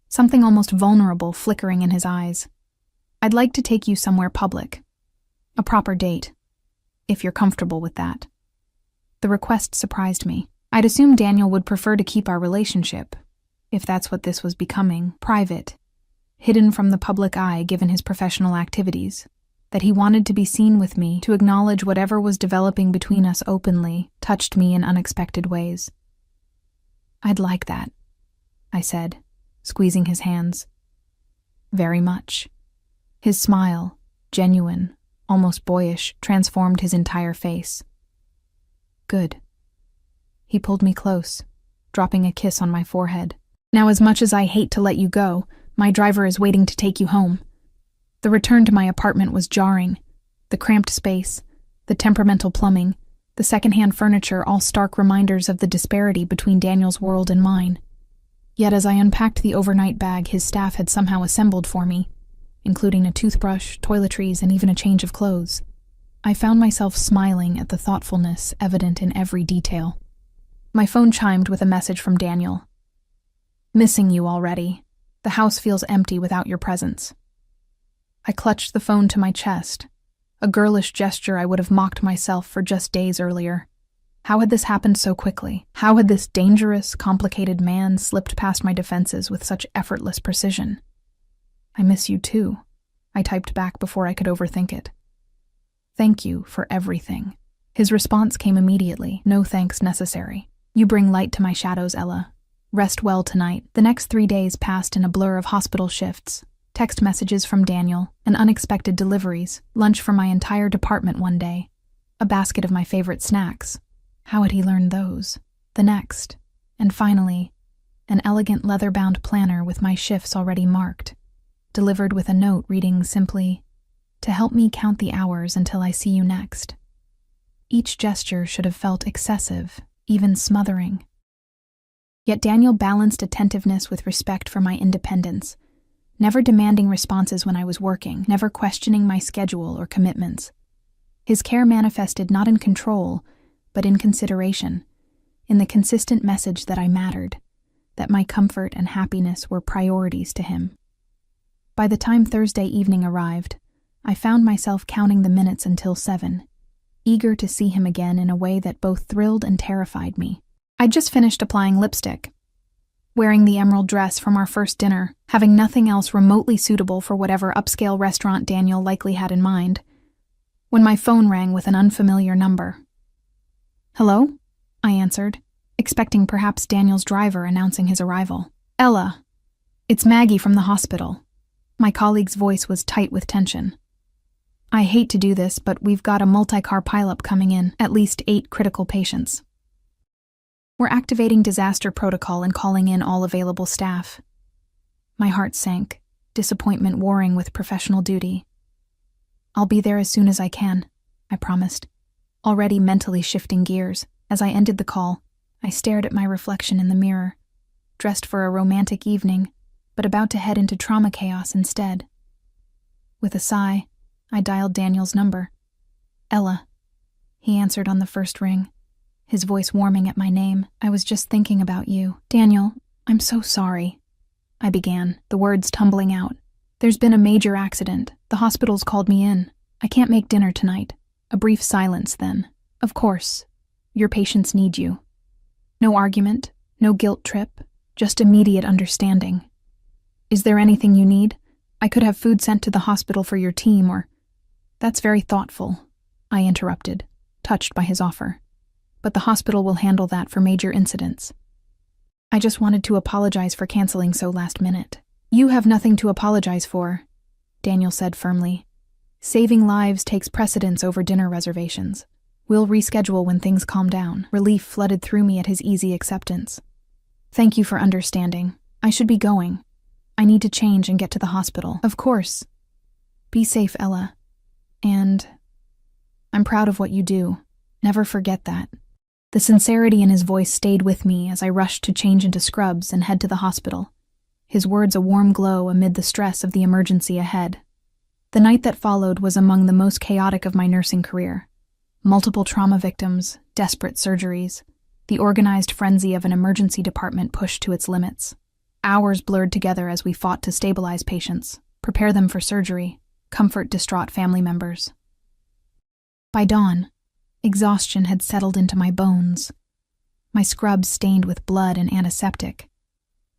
Speaker 1: something almost vulnerable flickering in his eyes. I'd like to take you somewhere public. A proper date, if you're comfortable with that. The request surprised me. I'd assumed Daniel would prefer to keep our relationship, if that's what this was becoming, private, hidden from the public eye given his professional activities, that he wanted to be seen with me, to acknowledge whatever was developing between us openly, touched me in unexpected ways. I'd like that, I said, squeezing his hands. Very much. His smile, genuine, almost boyish, transformed his entire face. Good. He pulled me close, dropping a kiss on my forehead. Now, as much as I hate to let you go, my driver is waiting to take you home. The return to my apartment was jarring. The cramped space, the temperamental plumbing, the secondhand furniture, all stark reminders of the disparity between Daniel's world and mine. Yet as I unpacked the overnight bag his staff had somehow assembled for me, including a toothbrush, toiletries, and even a change of clothes, I found myself smiling at the thoughtfulness evident in every detail. My phone chimed with a message from Daniel. Missing you already. The house feels empty without your presence. I clutched the phone to my chest, a girlish gesture I would have mocked myself for just days earlier. How had this happened so quickly? How had this dangerous, complicated man slipped past my defenses with such effortless precision? I miss you too, I typed back before I could overthink it. Thank you for everything. His response came immediately, no thanks necessary. You bring light to my shadows, Ella. Rest well tonight. The next 3 days passed in a blur of hospital shifts, text messages from Daniel, and unexpected deliveries, lunch for my entire department one day, a basket of my favorite snacks. How had he learned those? The next, and finally, an elegant leather-bound planner with my shifts already marked, delivered with a note reading simply, "To help me count the hours until I see you next." Each gesture should have felt excessive, even smothering. Yet Daniel balanced attentiveness with respect for my independence, never demanding responses when I was working, never questioning my schedule or commitments. His care manifested not in control, but in consideration, in the consistent message that I mattered, that my comfort and happiness were priorities to him. By the time Thursday evening arrived, I found myself counting the minutes until 7, eager to see him again in a way that both thrilled and terrified me. I'd just finished applying lipstick, wearing the emerald dress from our first dinner, having nothing else remotely suitable for whatever upscale restaurant Daniel likely had in mind, when my phone rang with an unfamiliar number. Hello? I answered, expecting perhaps Daniel's driver announcing his arrival. Ella, it's Maggie from the hospital. My colleague's voice was tight with tension. I hate to do this, but we've got a multi-car pileup coming in, at least 8 critical patients. We're activating disaster protocol and calling in all available staff. My heart sank, disappointment warring with professional duty. I'll be there as soon as I can, I promised, already mentally shifting gears. As I ended the call, I stared at my reflection in the mirror, dressed for a romantic evening, but about to head into trauma chaos instead. With a sigh, I dialed Daniel's number. Ella. He answered on the first ring, his voice warming at my name. "I was just thinking about you. Daniel, I'm so sorry," I began, the words tumbling out. "There's been a major accident. The hospital's called me in. I can't make dinner tonight." A brief silence then. "Of course. Your patients need you." No argument, no guilt trip, just immediate understanding. "Is there anything you need? I could have food sent to the hospital for your team or—" "That's very thoughtful," I interrupted, touched by his offer. "But the hospital will handle that for major incidents. I just wanted to apologize for canceling so last minute." "You have nothing to apologize for," Daniel said firmly. "Saving lives takes precedence over dinner reservations. We'll reschedule when things calm down." Relief flooded through me at his easy acceptance. "Thank you for understanding. I should be going. I need to change and get to the hospital." "Of course. Be safe, Ella. And I'm proud of what you do. Never forget that." The sincerity in his voice stayed with me as I rushed to change into scrubs and head to the hospital, his words a warm glow amid the stress of the emergency ahead. The night that followed was among the most chaotic of my nursing career. Multiple trauma victims, desperate surgeries, the organized frenzy of an emergency department pushed to its limits. Hours blurred together as we fought to stabilize patients, prepare them for surgery, comfort distraught family members. By dawn, exhaustion had settled into my bones, my scrubs stained with blood and antiseptic,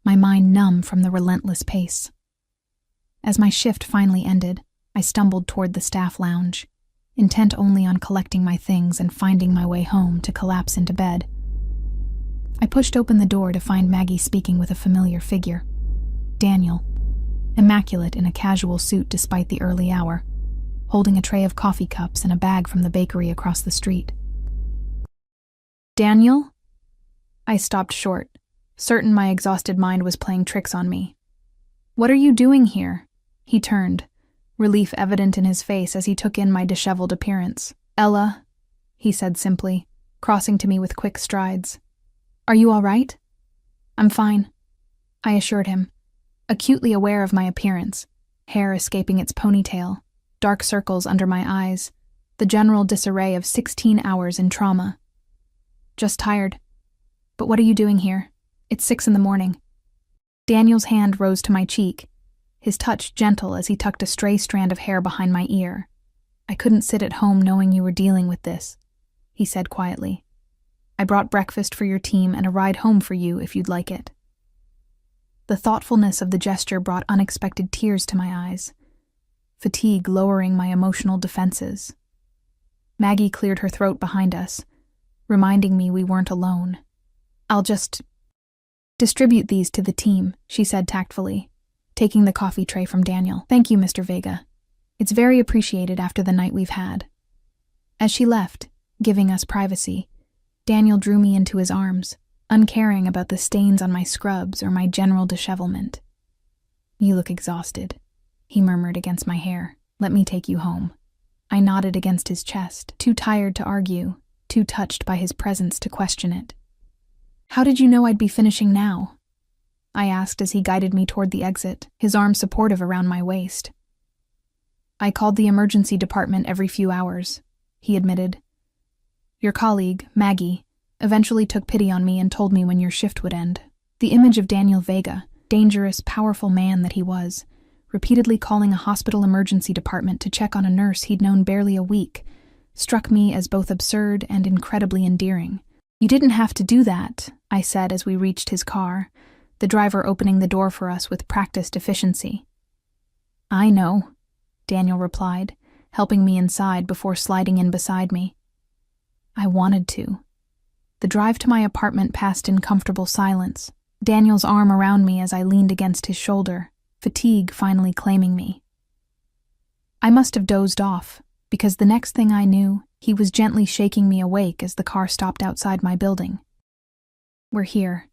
Speaker 1: my mind numb from the relentless pace. As my shift finally ended, I stumbled toward the staff lounge, intent only on collecting my things and finding my way home to collapse into bed. I pushed open the door to find Maggie speaking with a familiar figure, Daniel, immaculate in a casual suit despite the early hour, holding a tray of coffee cups and a bag from the bakery across the street. "Daniel?" I stopped short, certain my exhausted mind was playing tricks on me. "What are you doing here?" He turned, relief evident in his face as he took in my disheveled appearance. "Ella," he said simply, crossing to me with quick strides. "Are you all right?" "I'm fine," I assured him, acutely aware of my appearance, hair escaping its ponytail, dark circles under my eyes, the general disarray of 16 hours in trauma. "Just tired. But what are you doing here? It's 6 a.m. Daniel's hand rose to my cheek, his touch gentle as he tucked a stray strand of hair behind my ear. "I couldn't sit at home knowing you were dealing with this," he said quietly. "I brought breakfast for your team and a ride home for you if you'd like it." The thoughtfulness of the gesture brought unexpected tears to my eyes, fatigue lowering my emotional defenses. Maggie cleared her throat behind us, reminding me we weren't alone. "I'll just distribute these to the team," she said tactfully, taking the coffee tray from Daniel. "Thank you, Mr. Vega. It's very appreciated after the night we've had." As she left, giving us privacy, Daniel drew me into his arms, uncaring about the stains on my scrubs or my general dishevelment. "You look exhausted," he murmured against my hair. "Let me take you home." I nodded against his chest, too tired to argue, too touched by his presence to question it. "How did you know I'd be finishing now?" I asked as he guided me toward the exit, his arm supportive around my waist. "I called the emergency department every few hours," he admitted. "Your colleague, Maggie, eventually took pity on me and told me when your shift would end." The image of Daniel Vega, dangerous, powerful man that he was, repeatedly calling a hospital emergency department to check on a nurse he'd known barely a week, struck me as both absurd and incredibly endearing. "You didn't have to do that," I said as we reached his car, the driver opening the door for us with practiced efficiency. "I know," Daniel replied, helping me inside before sliding in beside me. I wanted to. The drive to my apartment passed in comfortable silence, Daniel's arm around me as I leaned against his shoulder, fatigue finally claiming me. I must have dozed off, because the next thing I knew, he was gently shaking me awake as the car stopped outside my building. "We're here,"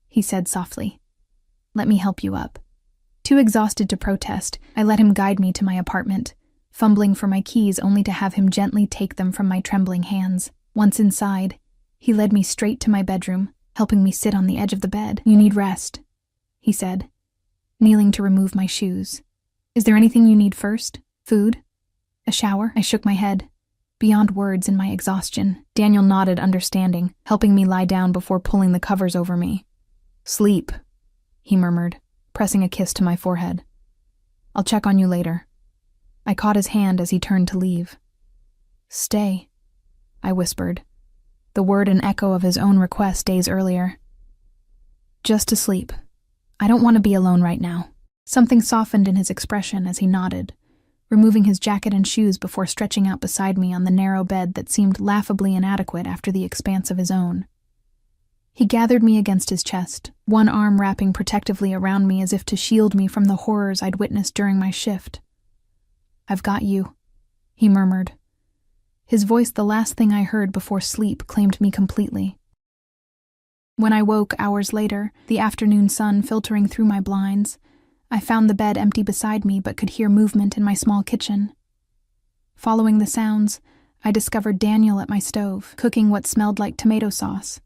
Speaker 1: he said softly. "Let me help you up." Too exhausted to protest, I let him guide me to my apartment, fumbling for my keys only to have him gently take them from my trembling hands. Once inside, he led me straight to my bedroom, helping me sit on the edge of the bed. "You need rest," he said, kneeling to remove my shoes. "Is there anything you need first? Food? A shower?" I shook my head. beyond words in my exhaustion. Daniel nodded, understanding, helping me lie down before pulling the covers over me. "Sleep," he murmured, pressing a kiss to my forehead. "I'll check on you later." I caught his hand as he turned to leave. "Stay," I whispered, the word an echo of his own request days earlier. "Just to sleep. I don't want to be alone right now." Something softened in his expression as he nodded, removing his jacket and shoes before stretching out beside me on the narrow bed that seemed laughably inadequate after the expanse of his own. He gathered me against his chest, one arm wrapping protectively around me as if to shield me from the horrors I'd witnessed during my shift. "I've got you," he murmured. His voice, the last thing I heard before sleep, claimed me completely. When I woke hours later, the afternoon sun filtering through my blinds, I found the bed empty beside me but could hear movement in my small kitchen. Following the sounds, I discovered Daniel at my stove, cooking what smelled like tomato sauce,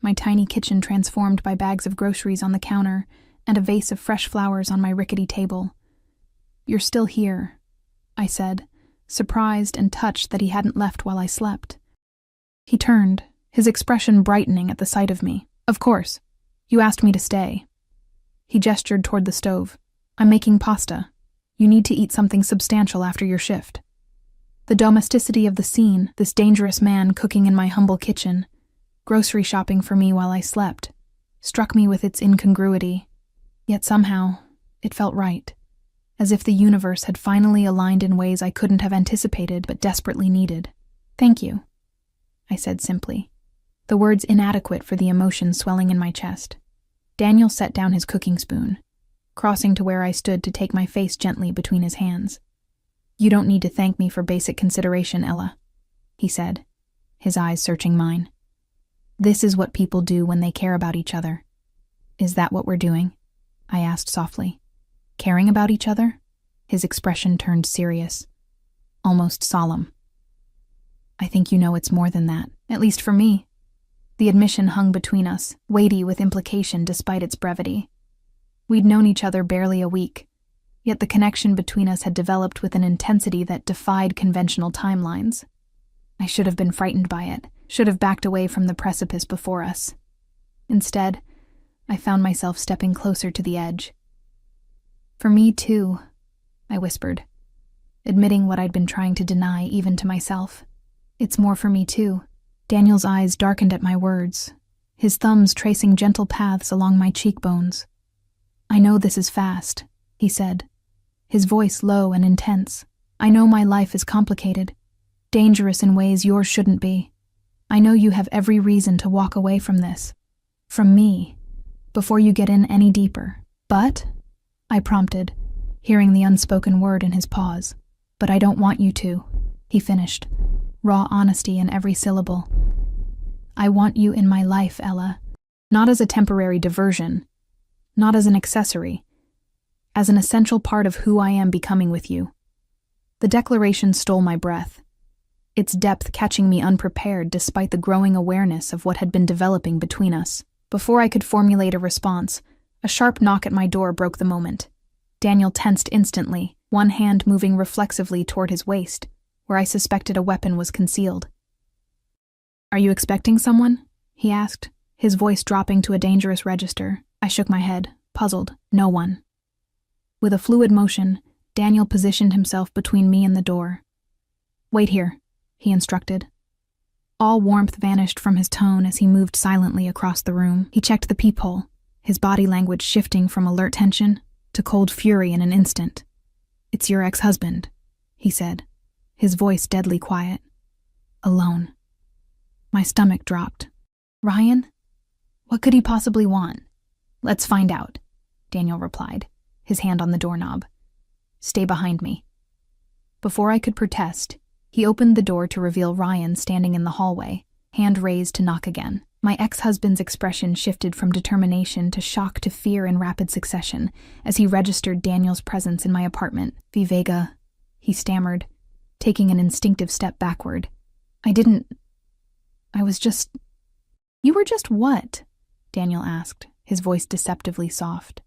Speaker 1: my tiny kitchen transformed by bags of groceries on the counter and a vase of fresh flowers on my rickety table. "You're still here," I said, surprised and touched that he hadn't left while I slept. He turned, his expression brightening at the sight of me. "Of course. You asked me to stay." He gestured toward the stove. "I'm making pasta. You need to eat something substantial after your shift." The domesticity of the scene, this dangerous man cooking in my humble kitchen, grocery shopping for me while I slept, struck me with its incongruity. Yet somehow, it felt right, as if the universe had finally aligned in ways I couldn't have anticipated but desperately needed. "Thank you," I said simply, the words inadequate for the emotion swelling in my chest. Daniel set down his cooking spoon, crossing to where I stood to take my face gently between his hands. "You don't need to thank me for basic consideration, Ella," he said, his eyes searching mine. "This is what people do when they care about each other." "Is that what we're doing?" I asked softly. "Caring about each other?" His expression turned serious, almost solemn. "I think you know it's more than that, at least for me." The admission hung between us, weighty with implication despite its brevity. We'd known each other barely a week, yet the connection between us had developed with an intensity that defied conventional timelines. I should have been frightened by it, should have backed away from the precipice before us. Instead, I found myself stepping closer to the edge. "For me, too," I whispered, admitting what I'd been trying to deny even to myself. "It's more for me, too." Daniel's eyes darkened at my words, his thumbs tracing gentle paths along my cheekbones. "I know this is fast," he said, his voice low and intense. "I know my life is complicated, dangerous in ways yours shouldn't be. I know you have every reason to walk away from this, from me, before you get in any deeper. But," I prompted, hearing the unspoken word in his pause. "But I don't want you to," he finished, raw honesty in every syllable. "I want you in my life, Ella, not as a temporary diversion, not as an accessory, as an essential part of who I am becoming with you." The declaration stole my breath, its depth catching me unprepared despite the growing awareness of what had been developing between us. Before I could formulate a response, a sharp knock at my door broke the moment. Daniel tensed instantly, one hand moving reflexively toward his waist, where I suspected a weapon was concealed. "Are you expecting someone?" he asked, his voice dropping to a dangerous register. I shook my head, puzzled. "No one." With a fluid motion, Daniel positioned himself between me and the door. "Wait here," he instructed. All warmth vanished from his tone as he moved silently across the room. He checked the peephole, his body language shifting from alert tension to cold fury in an instant. "It's your ex-husband," he said, his voice deadly quiet. "Alone." My stomach dropped. "Ryan? What could he possibly want?" "Let's find out," Daniel replied, his hand on the doorknob. "Stay behind me." Before I could protest, he opened the door to reveal Ryan standing in the hallway, hand raised to knock again. My ex-husband's expression shifted from determination to shock to fear in rapid succession as he registered Daniel's presence in my apartment. "Vivega," he stammered, taking an instinctive step backward. I was just..." "You were just what?" Daniel asked, his voice deceptively soft.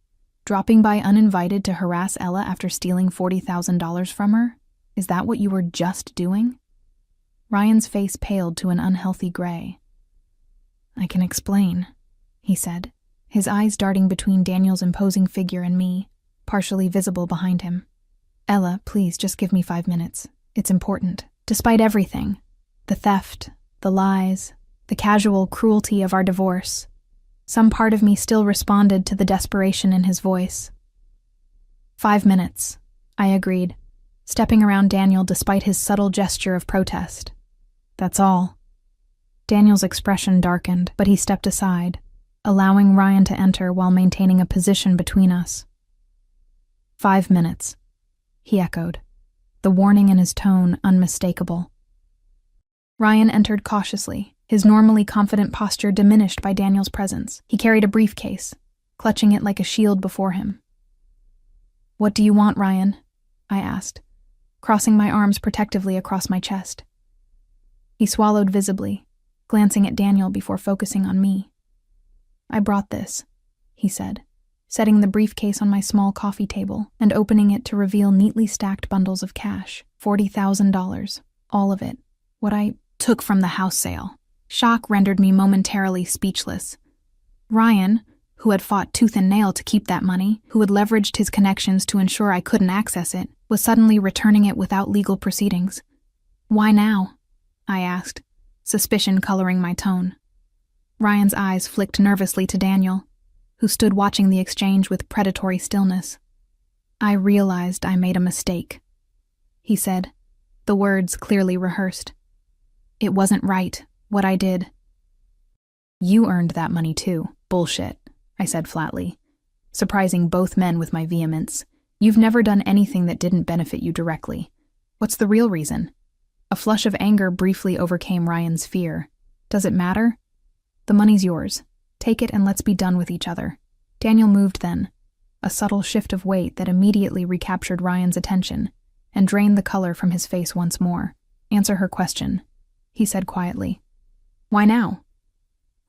Speaker 1: "Dropping by uninvited to harass Ella after stealing $40,000 from her? Is that what you were just doing?" Ryan's face paled to an unhealthy gray. "I can explain," he said, his eyes darting between Daniel's imposing figure and me, partially visible behind him. "Ella, please, just give me 5 minutes. It's important. Despite everything, the theft, the lies, the casual cruelty of our divorce, some part of me still responded to the desperation in his voice. 5 minutes, I agreed, stepping around Daniel despite his subtle gesture of protest. That's all. Daniel's expression darkened, but he stepped aside, allowing Ryan to enter while maintaining a position between us. 5 minutes, he echoed, the warning in his tone unmistakable. Ryan entered cautiously, his normally confident posture diminished by Daniel's presence. He carried a briefcase, clutching it like a shield before him. "What do you want, Ryan?" I asked, crossing my arms protectively across my chest. He swallowed visibly, glancing at Daniel before focusing on me. "I brought this," he said, setting the briefcase on my small coffee table and opening it to reveal neatly stacked bundles of cash, $40,000, all of it, what I took from the house sale. Shock rendered me momentarily speechless. Ryan, who had fought tooth and nail to keep that money, who had leveraged his connections to ensure I couldn't access it, was suddenly returning it without legal proceedings. "Why now?" I asked, suspicion coloring my tone. Ryan's eyes flicked nervously to Daniel, who stood watching the exchange with predatory stillness. "I realized I made a mistake," he said, the words clearly rehearsed. "It wasn't right, what I did." "You earned that money too. Bullshit," I said flatly, surprising both men with my vehemence. "You've never done anything that didn't benefit you directly. What's the real reason?" A flush of anger briefly overcame Ryan's fear. "Does it matter? The money's yours. Take it and let's be done with each other." Daniel moved then, a subtle shift of weight that immediately recaptured Ryan's attention and drained the color from his face once more. "Answer her question," he said quietly. "Why now?"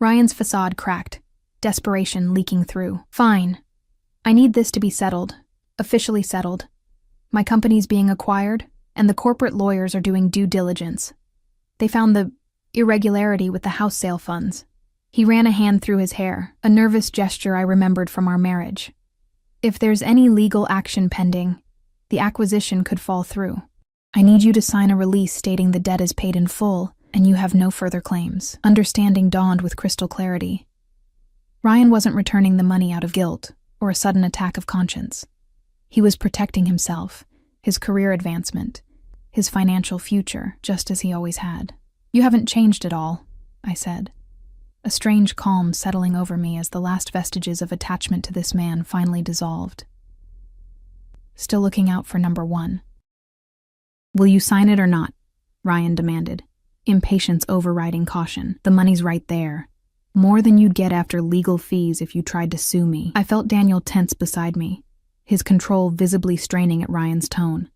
Speaker 1: Ryan's facade cracked, desperation leaking through. "Fine. I need this to be settled, officially settled. My company's being acquired, and the corporate lawyers are doing due diligence. They found the irregularity with the house sale funds." He ran a hand through his hair, a nervous gesture I remembered from our marriage. "If there's any legal action pending, the acquisition could fall through. I need you to sign a release stating the debt is paid in full, and you have no further claims." Understanding dawned with crystal clarity. Ryan wasn't returning the money out of guilt or a sudden attack of conscience. He was protecting himself, his career advancement, his financial future, just as he always had. "You haven't changed at all," I said, a strange calm settling over me as the last vestiges of attachment to this man finally dissolved. Still looking out for number one. "Will you sign it or not?" Ryan demanded, impatience overriding caution. "The money's right there. More than you'd get after legal fees if you tried to sue me." I felt Daniel tense beside me, his control visibly straining at Ryan's tone.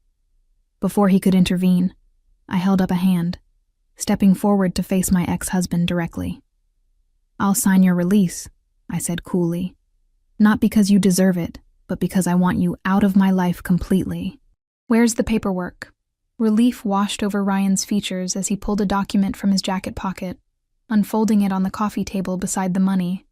Speaker 1: Before he could intervene, I held up a hand, stepping forward to face my ex-husband directly. "I'll sign your release," I said coolly. "Not because you deserve it, but because I want you out of my life completely." "Where's the paperwork?" Relief washed over Ryan's features as he pulled a document from his jacket pocket, unfolding it on the coffee table beside the money.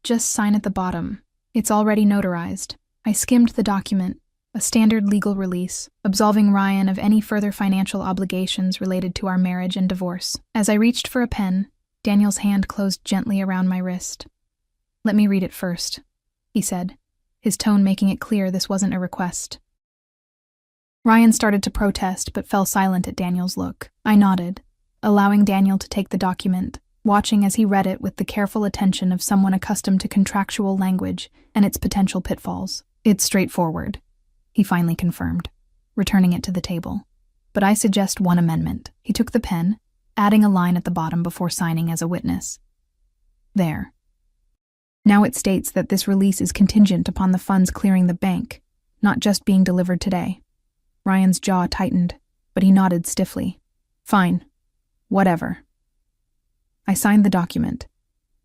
Speaker 1: "Just sign at the bottom. It's already notarized." I skimmed the document, a standard legal release, absolving Ryan of any further financial obligations related to our marriage and divorce. As I reached for a pen, Daniel's hand closed gently around my wrist. "Let me read it first," he said, his tone making it clear this wasn't a request. Ryan started to protest but fell silent at Daniel's look. I nodded, allowing Daniel to take the document, watching as he read it with the careful attention of someone accustomed to contractual language and its potential pitfalls. "It's straightforward," he finally confirmed, returning it to the table. "But I suggest one amendment." He took the pen, adding a line at the bottom before signing as a witness. "There. Now it states that this release is contingent upon the funds clearing the bank, not just being delivered today." Ryan's jaw tightened, but he nodded stiffly. "Fine. Whatever." I signed the document,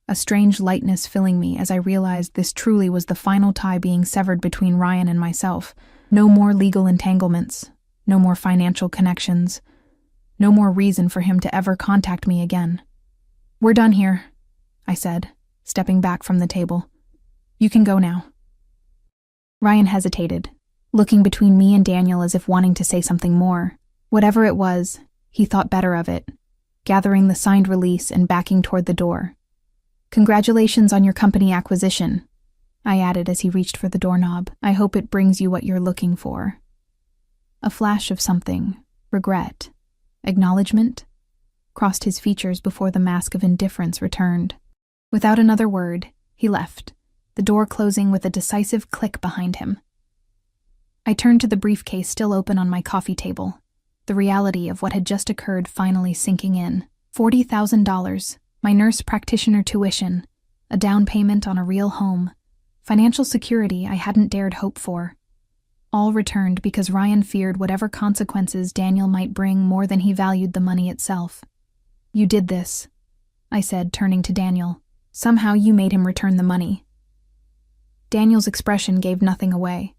Speaker 1: a strange lightness filling me as I realized this truly was the final tie being severed between Ryan and myself. No more legal entanglements, no more financial connections, No more reason for him to ever contact me again. "We're done here," I said, stepping back from the table. "You can go now." Ryan hesitated, looking between me and Daniel as if wanting to say something more. Whatever it was, he thought better of it, gathering the signed release and backing toward the door. "Congratulations on your company acquisition," I added as he reached for the doorknob. "I hope it brings you what you're looking for." A flash of something, regret, acknowledgement, crossed his features before the mask of indifference returned. Without another word, he left, the door closing with a decisive click behind him. I turned to the briefcase still open on my coffee table, the reality of what had just occurred finally sinking in. $40,000, my nurse practitioner tuition, a down payment on a real home, financial security I hadn't dared hope for. All returned because Ryan feared whatever consequences Daniel might bring more than he valued the money itself. "You did this," I said, turning to Daniel. "Somehow you made him return the money." Daniel's expression gave nothing away.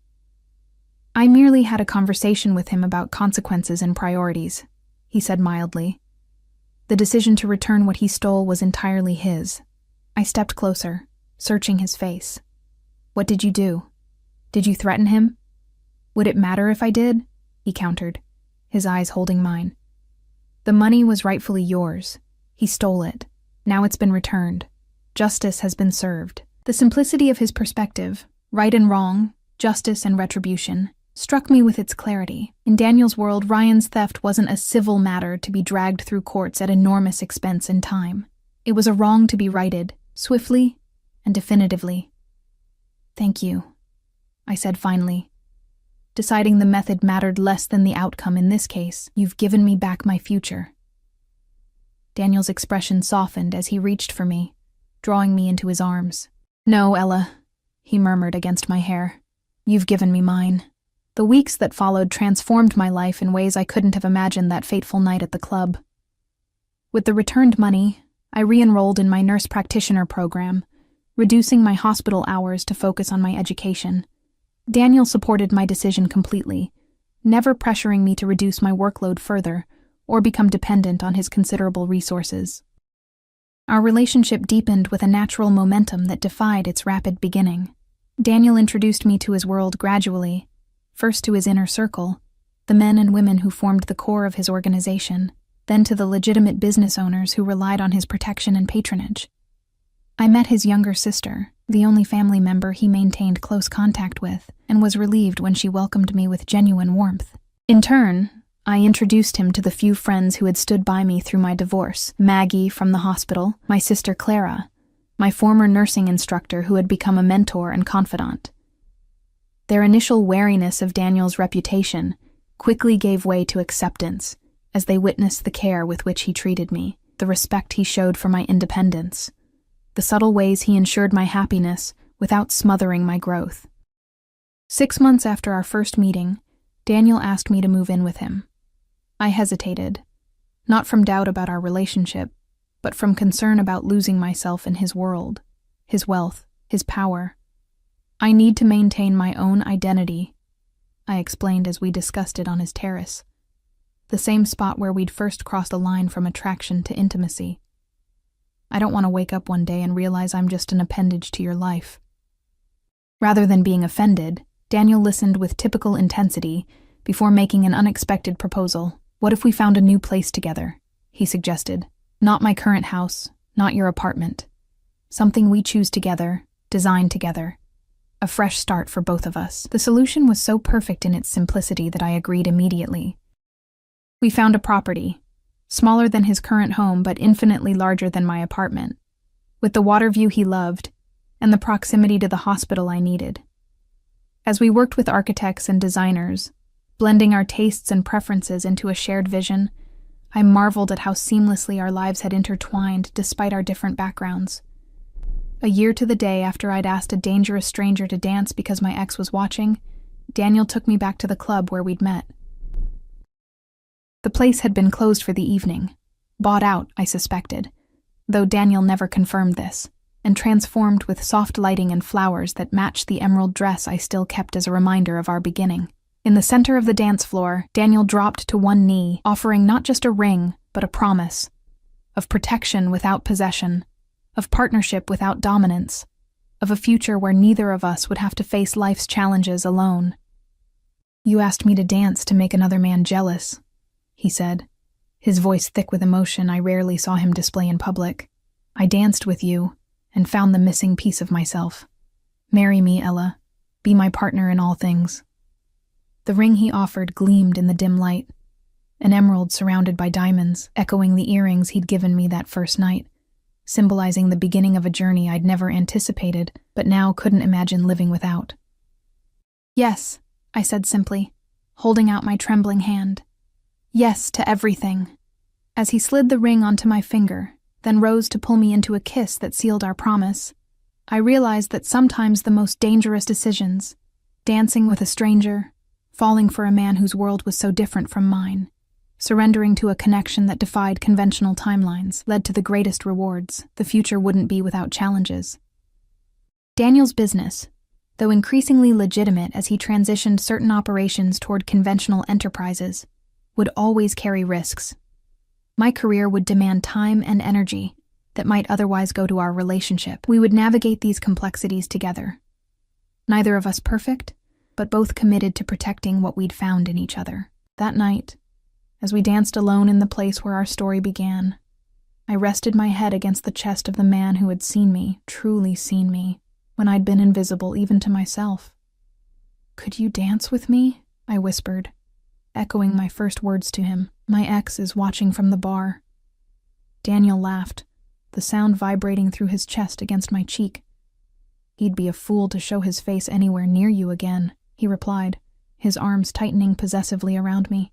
Speaker 1: "I merely had a conversation with him about consequences and priorities," he said mildly. "The decision to return what he stole was entirely his." I stepped closer, searching his face. "What did you do? Did you threaten him?" "Would it matter if I did?" he countered, his eyes holding mine. "The money was rightfully yours. He stole it. Now it's been returned. Justice has been served." The simplicity of his perspective, right and wrong, justice and retribution, struck me with its clarity. In Daniel's world, Ryan's theft wasn't a civil matter to be dragged through courts at enormous expense and time. It was a wrong to be righted, swiftly and definitively. "Thank you," I said finally, deciding the method mattered less than the outcome in this case. "You've given me back my future." Daniel's expression softened as he reached for me, drawing me into his arms. "No, Ella," he murmured against my hair. "You've given me mine." The weeks that followed transformed my life in ways I couldn't have imagined that fateful night at the club. With the returned money, I re-enrolled in my nurse practitioner program, reducing my hospital hours to focus on my education. Daniel supported my decision completely, never pressuring me to reduce my workload further or become dependent on his considerable resources. Our relationship deepened with a natural momentum that defied its rapid beginning. Daniel introduced me to his world gradually, first to his inner circle, the men and women who formed the core of his organization, then to the legitimate business owners who relied on his protection and patronage. I met his younger sister, the only family member he maintained close contact with, and was relieved when she welcomed me with genuine warmth. In turn, I introduced him to the few friends who had stood by me through my divorce: Maggie from the hospital, my sister Clara, my former nursing instructor who had become a mentor and confidant. Their initial wariness of Daniel's reputation quickly gave way to acceptance as they witnessed the care with which he treated me, the respect he showed for my independence, the subtle ways he ensured my happiness without smothering my growth. 6 months after our first meeting, Daniel asked me to move in with him. I hesitated, not from doubt about our relationship, but from concern about losing myself in his world, his wealth, his power. "I need to maintain my own identity," I explained as we discussed it on his terrace, the same spot where we'd first crossed a line from attraction to intimacy. "I don't want to wake up one day and realize I'm just an appendage to your life." Rather than being offended, Daniel listened with typical intensity before making an unexpected proposal. "What if we found a new place together?" he suggested. "Not my current house, not your apartment. Something we choose together, design together. A fresh start for both of us." The solution was so perfect in its simplicity that I agreed immediately. We found a property, smaller than his current home but infinitely larger than my apartment, with the water view he loved and the proximity to the hospital I needed. As we worked with architects and designers, blending our tastes and preferences into a shared vision, I marveled at how seamlessly our lives had intertwined despite our different backgrounds. A year to the day after I'd asked a dangerous stranger to dance because my ex was watching, Daniel took me back to the club where we'd met. The place had been closed for the evening, bought out, I suspected, though Daniel never confirmed this, and transformed with soft lighting and flowers that matched the emerald dress I still kept as a reminder of our beginning. In the center of the dance floor, Daniel dropped to one knee, offering not just a ring, but a promise. Of protection without possession. Of partnership without dominance. Of a future where neither of us would have to face life's challenges alone. "You asked me to dance to make another man jealous," he said, his voice thick with emotion I rarely saw him display in public. "I danced with you and found the missing piece of myself. Marry me, Ella. Be my partner in all things." The ring he offered gleamed in the dim light, an emerald surrounded by diamonds, echoing the earrings he'd given me that first night, symbolizing the beginning of a journey I'd never anticipated, but now couldn't imagine living without. "Yes," I said simply, holding out my trembling hand. "Yes to everything." As he slid the ring onto my finger, then rose to pull me into a kiss that sealed our promise, I realized that sometimes the most dangerous decisions, dancing with a stranger, falling for a man whose world was so different from mine, surrendering to a connection that defied conventional timelines, led to the greatest rewards. The future wouldn't be without challenges. Daniel's business, though increasingly legitimate as he transitioned certain operations toward conventional enterprises, would always carry risks. My career would demand time and energy that might otherwise go to our relationship. We would navigate these complexities together. Neither of us perfect, but both committed to protecting what we'd found in each other. That night, as we danced alone in the place where our story began, I rested my head against the chest of the man who had seen me, truly seen me, when I'd been invisible even to myself. "Could you dance with me?" I whispered, echoing my first words to him. "My ex is watching from the bar." Daniel laughed, the sound vibrating through his chest against my cheek. "He'd be a fool to show his face anywhere near you again," he replied, his arms tightening possessively around me.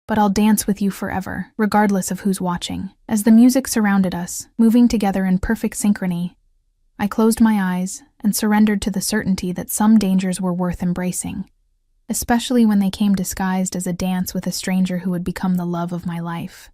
Speaker 1: "But I'll dance with you forever, regardless of who's watching." As the music surrounded us, moving together in perfect synchrony, I closed my eyes and surrendered to the certainty that some dangers were worth embracing, especially when they came disguised as a dance with a stranger who would become the love of my life.